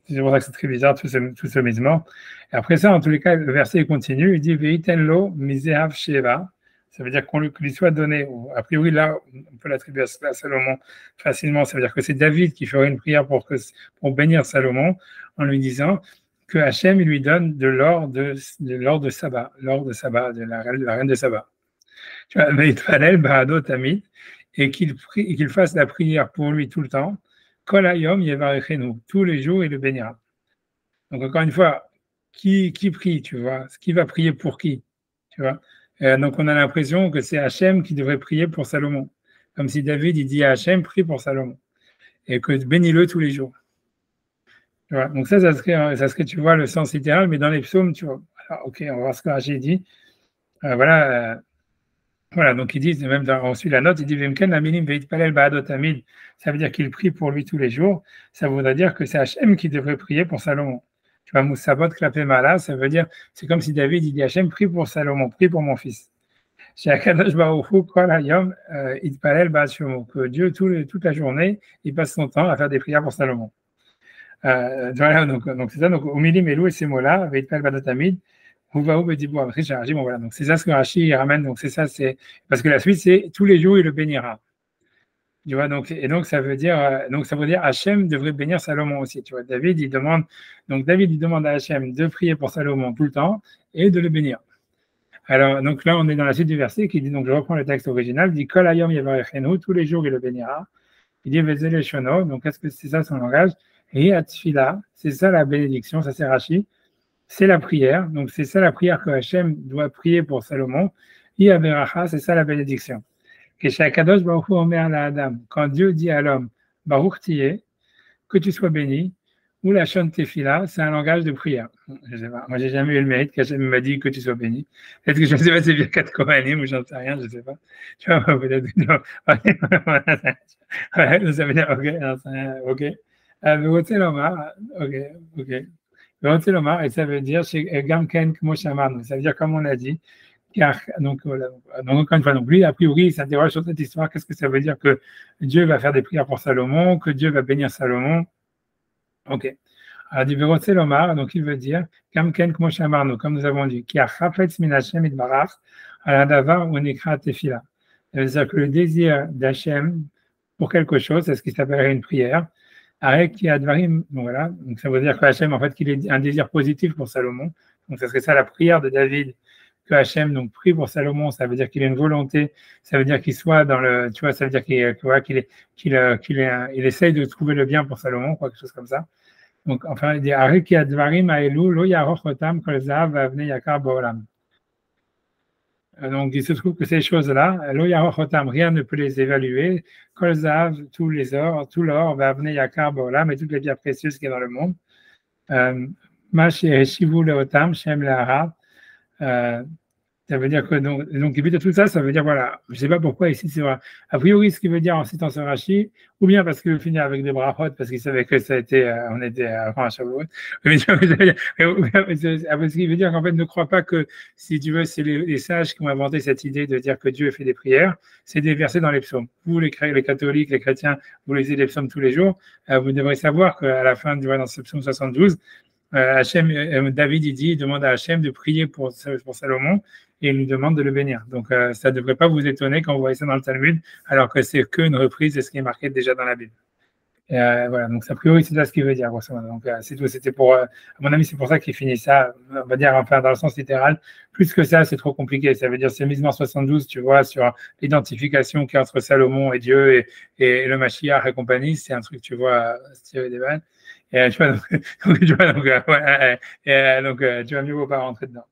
C'est pour ça que c'est très bizarre, tout ce misement. Et après ça, en tous les cas, le verset continue, il dit Veiten lo misehav sheva. Ça veut dire qu'on lui soit donné, a priori là, on peut l'attribuer à Salomon facilement, ça veut dire que c'est David qui ferait une prière pour bénir Salomon en lui disant que Hachem il lui donne de l'or de Saba, de la reine de Saba. Tu vois, Veitpalel Bahado Tamid, et qu'il fasse la prière pour lui tout le temps. Kol hayom yevarechenu, tous les jours il le bénira. Donc encore une fois, qui prie, tu vois, qui va prier pour qui, tu vois. Donc on a l'impression que c'est Hachem qui devrait prier pour Salomon, comme si David il dit à Hachem prie pour Salomon et que bénis-le tous les jours. Tu vois. Donc ça serait, tu vois, le sens littéral, mais dans les psaumes, tu vois. Alors, ok, on va voir ce que Rachid dit. Voilà, donc il dit, même on suit la note, il dit Vemken laminim veitpalel ba'adot tamid. Ça veut dire qu'il prie pour lui tous les jours. Ça voudrait dire que c'est Hachem qui devrait prier pour Salomon. Tu vois, Moussabot klapé mala, ça veut dire, c'est comme si David il dit Hachem prie pour Salomon, prie pour mon fils. Chez Akadosh Baruch Hu kol hayom itpalel ba'ad shomo, que Dieu toute la journée, il passe son temps à faire des prières pour Salomon. Voilà, donc c'est ça. Donc au milim elou et ces mots-là, veitpalel ba'adot tamid. Voilà, donc c'est ça ce que Rashi ramène. Donc c'est ça, c'est parce que la suite c'est tous les jours il le bénira. Tu vois, donc ça veut dire Hachem devrait bénir Salomon aussi. Tu vois, David il demande à Hachem de prier pour Salomon tout le temps et de le bénir. Alors donc là on est dans la suite du verset qui dit, donc je reprends le texte original, il dit Kol hayom yevarechenu, tous les jours il le bénira. Il dit Vezele shono, donc est-ce que c'est ça son langage? Et atfila, c'est ça la bénédiction, ça c'est Rashi. C'est la prière, donc c'est ça la prière que Hachem doit prier pour Salomon. Iaberacha, c'est ça la bénédiction. Kadosh Baruch Hu Omer la Adam, quand Dieu dit à l'homme, Baruch Tiye, que tu sois béni, ou la Shon Tefila, c'est un langage de prière. Je sais pas, moi j'ai jamais eu le mérite qu'Hachem m'a dit que tu sois béni. Peut-être que je ne sais pas, c'est bien 4 Kohanim ou j'en sais rien, je ne sais pas. Tu vois, peut-être que non. Ouais, ça veut dire, ok. Ok. Et ça veut dire, ça veut dire comme on a dit, donc encore une fois, donc lui, a priori, il s'interroge sur cette histoire, qu'est-ce que ça veut dire que Dieu va faire des prières pour Salomon, que Dieu va bénir Salomon. Ok. Alors, du Lomar, donc il veut dire, comme nous avons dit, qui a Chafetz min Hashem itbarach, ala davar unikra tefila. C'est-à-dire que le désir d'Hachem pour quelque chose, c'est ce qui s'appellerait une prière. Arek qui advarim, donc voilà, donc ça veut dire que Hachem, en fait, qu'il ait un désir positif pour Salomon. Donc ça serait ça la prière de David, que Hachem donc prie pour Salomon. Ça veut dire qu'il ait une volonté, ça veut dire qu'il soit dans le, tu vois, ça veut dire qu'il essaye de trouver le bien pour Salomon, quoi, quelque chose comme ça. Donc enfin, il dit Arek qui advarim aelu lo yaroch otam kol zahav va'avnei yakar ba'olam. Donc, il se trouve que ces choses-là, lo yaroch otam, rien ne peut les évaluer. Kol zahav, tout l'or, va venir yakar ba'olam, et toutes les pierres précieuses qu'il y a dans le monde. Ma she'eshivu leotam, shem le'ara, Ça veut dire que donc et puis de tout ça, ça veut dire voilà, je sais pas pourquoi ici c'est vrai. A priori, ce qui veut dire en citant ce Rashi, ou bien parce qu'il finit avec des brachot, parce qu'il savait que ça a été, on était avant à Shavuot. Mais ce qui veut dire qu'en fait, ne crois pas que si tu veux, c'est les sages qui ont inventé cette idée de dire que Dieu fait des prières. C'est des versets dans les psaumes. Vous, les catholiques, les chrétiens, vous lisez les psaumes tous les jours. Vous devrez savoir qu'à la fin, dans ce psaume 72. David il demande à Hachem de prier pour Salomon et il lui demande de le bénir. Donc ça ne devrait pas vous étonner quand vous voyez ça dans le Talmud, alors que c'est qu'une reprise de ce qui est marqué déjà dans la Bible. Voilà, donc a priori c'est ça ce qu'il veut dire. Donc c'est tout. C'était pour, à mon avis, c'est pour ça qu'il finit ça. On va dire enfin dans le sens littéral. Plus que ça, c'est trop compliqué. Ça veut dire c'est Mizmor 72, tu vois, sur l'identification qu'il y a entre Salomon et Dieu et le Mashiach et compagnie. C'est un truc, tu vois, tirer des balles. Tu vois, tu vas mieux pas rentrer dedans.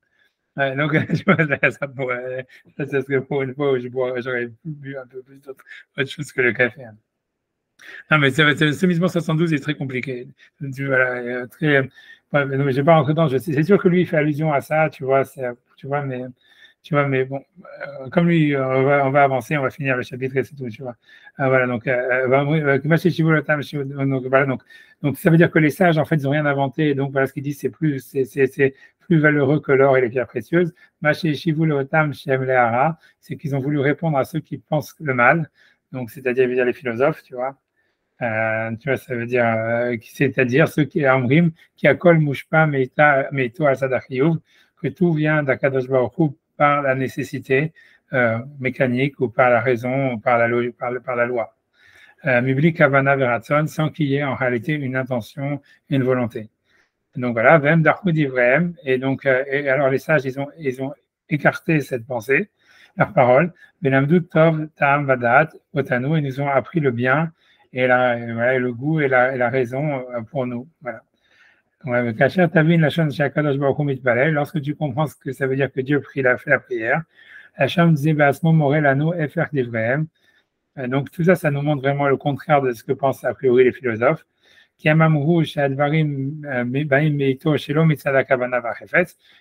Donc, tu vois, ça serait pour une fois où j'aurais bu un peu plus d'autre chose que le café. Hein. Non, mais ce Mizmor 72 est très compliqué. Voilà, très, je vais pas rentrer dedans. C'est sûr que lui, il fait allusion à ça, tu vois, mais bon, comme lui, on va avancer, on va finir le chapitre et c'est tout, tu vois. Voilà, donc ça veut dire que les sages, en fait, ils n'ont rien inventé, donc voilà ce qu'ils disent, c'est plus valeureux que l'or et les pierres précieuses. C'est qu'ils ont voulu répondre à ceux qui pensent le mal, donc c'est-à-dire les philosophes, tu vois. Tu vois, ça veut dire, c'est-à-dire ceux qui amrim, qui akol mushpa meito al sadachiyuv, que tout vient d'Akadosh Baruch Hu par la nécessité mécanique ou par la raison ou par la loi. Mibli kavana veratson, sans qu'il y ait en réalité une intention et une volonté. Donc voilà, vem darchud ivrehem, et donc et alors les sages ils ont écarté cette pensée, leur parole, benamdut tov ta'am vadat otanu, et nous ont appris le bien et le goût et la raison pour nous. Voilà. Lorsque tu comprends ce que ça veut dire que Dieu fait la prière, donc tout ça, ça nous montre vraiment le contraire de ce que pensent a priori les philosophes.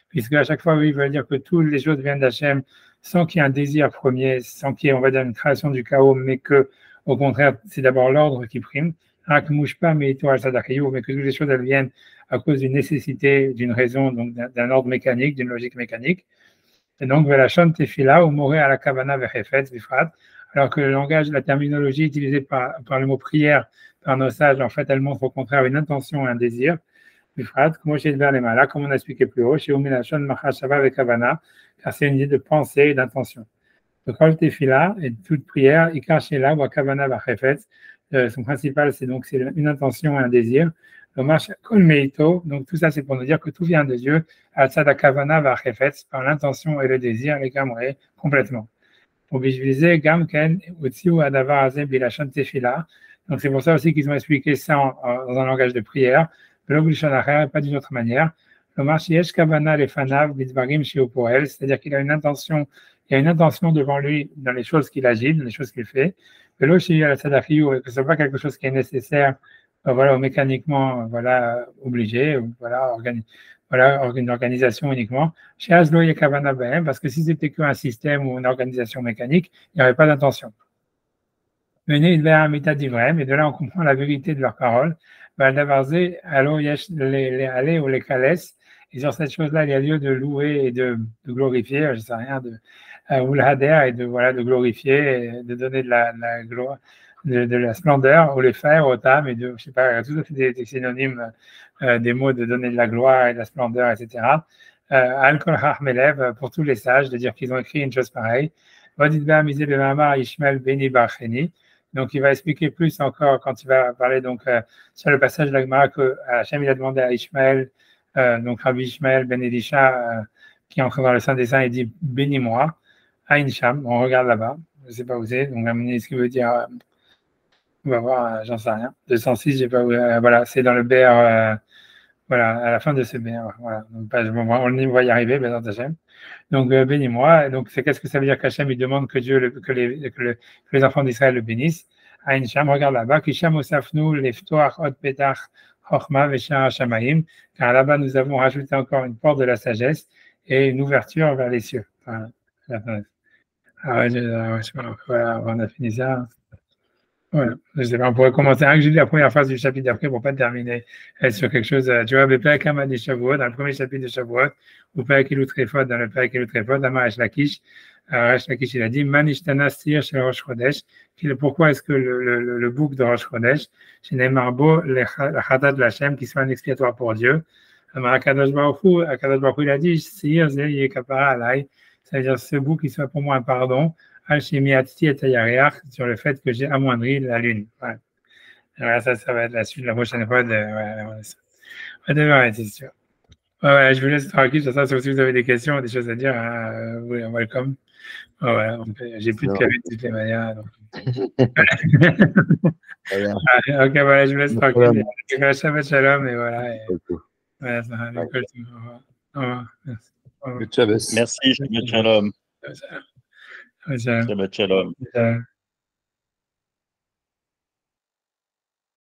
Puisque à chaque fois, ils veulent dire que toutes les choses viennent d'Hachem sans qu'il y ait un désir premier, sans qu'il y ait, on va dire, une création du chaos, mais que, au contraire, c'est d'abord l'ordre qui prime. Mais que toutes les choses elles viennent à cause d'une nécessité, d'une raison, donc d'un ordre mécanique, d'une logique mécanique. Et donc, Velachon Tefila ou Moré à la Kavana Vechefetz Bifrat, alors que le langage, la terminologie utilisée par le mot prière par nos sages, en fait, elle montre au contraire une intention et un désir. Bifrat, comme on a expliqué plus haut, chez Omelachon Machashava Vekavana, car c'est une idée de pensée et d'intention. Donc, Kol Tefila et toute prière, Ikar Shela ou Kavana Vechefetz, son principal, c'est une intention et un désir. Donc tout ça, c'est pour nous dire que tout vient de Dieu, par l'intention et le désir, les gamrés, complètement. Pour visualiser, Gamken, donc c'est pour ça aussi qu'ils ont expliqué ça dans un langage de prière, pas d'une autre manière. C'est-à-dire qu'il a une intention, il y a une intention devant lui dans les choses qu'il agit, dans les choses qu'il fait. Que ce n'est pas quelque chose qui est nécessaire, voilà, mécaniquement, voilà, obligé, voilà, une organisation uniquement. Chez Aslo et Kavana Bahem, parce que si c'était qu'un système ou une organisation mécanique, il n'y aurait pas d'intention. Mener il vers un méta d'ivrem, et de là on comprend la vérité de leurs paroles. Valdavarze, allo yesh les allées ou les calès, et sur cette chose-là, il y a lieu de louer et de glorifier, je sais rien, ou le hader, et de glorifier, et de donner de la gloire, de la splendeur, ou les faire, au tam, et je sais pas, tout ça fait des synonymes, des mots de donner de la gloire et de la splendeur, etc. Al-Kol Hachmelev, pour tous les sages, de dire qu'ils ont écrit une chose pareille. Vodidba Mizé Bemamar Ishmael Beni Barcheni. Donc, il va expliquer plus encore quand il va parler sur le passage de la Gemara que Hachem il a demandé à Ishmael, donc Rabbi Ishmael Ben Elisha, qui entre dans le Saint des Saints, il dit bénis-moi, Aïn Sham, on regarde là-bas, je ne sais pas où c'est, donc ce qui veut dire, on va voir, j'en sais rien, 206, je sais pas où, voilà, c'est dans le BR, voilà, à la fin de ce BR, voilà, donc, on va y arriver, Bézant Hachem. Donc, bénis-moi. Donc, qu'est-ce que ça veut dire qu'Hachem, il demande que Dieu, que les enfants d'Israël le bénissent. Aïn Sham, regarde là-bas. Kisham osafnu leftoach od petach chochma veshar hashamaim. Car là-bas, nous avons rajouté encore une porte de la sagesse et une ouverture vers les cieux. Voilà. Voilà, on a fini ça. Voilà. Je sais pas, on pourrait commencer un que j'ai lu la première phrase du chapitre d'après pour pas terminer sur quelque chose. Tu vois, le Père Kama des Shavuot, dans le premier chapitre de Shavuot, ou Père Kilut Refot, dans le Père Kilut Refot, Amar Resh Lakish. Resh Lakish, il a dit, Manishtana Sir chez Rosh Chodesh. Pourquoi est-ce que le bouc de Rosh Chodesh, chez Neymar Bo, le Chatat de l'Hachem, qui soit un expiatoire pour Dieu, Amar Akadosh Baruch Hu, il a dit, Sir Ze Yekapara Alai, c'est-à-dire ce bouc qui soit pour moi un pardon. Sur le fait que j'ai amoindri la lune. Ouais. Alors ça va être la suite la prochaine fois. C'est sûr. Ouais, je vous laisse tranquille. Je sais pas si vous avez des questions, des choses à dire. Oui, welcome. J'ai plus de café de toutes les manières. Donc. Ok, voilà, je vous laisse tranquille. Shabbat shalom et voilà. Voilà, ça va. Au revoir. Merci, Shabbat shalom. Shabbat shalom.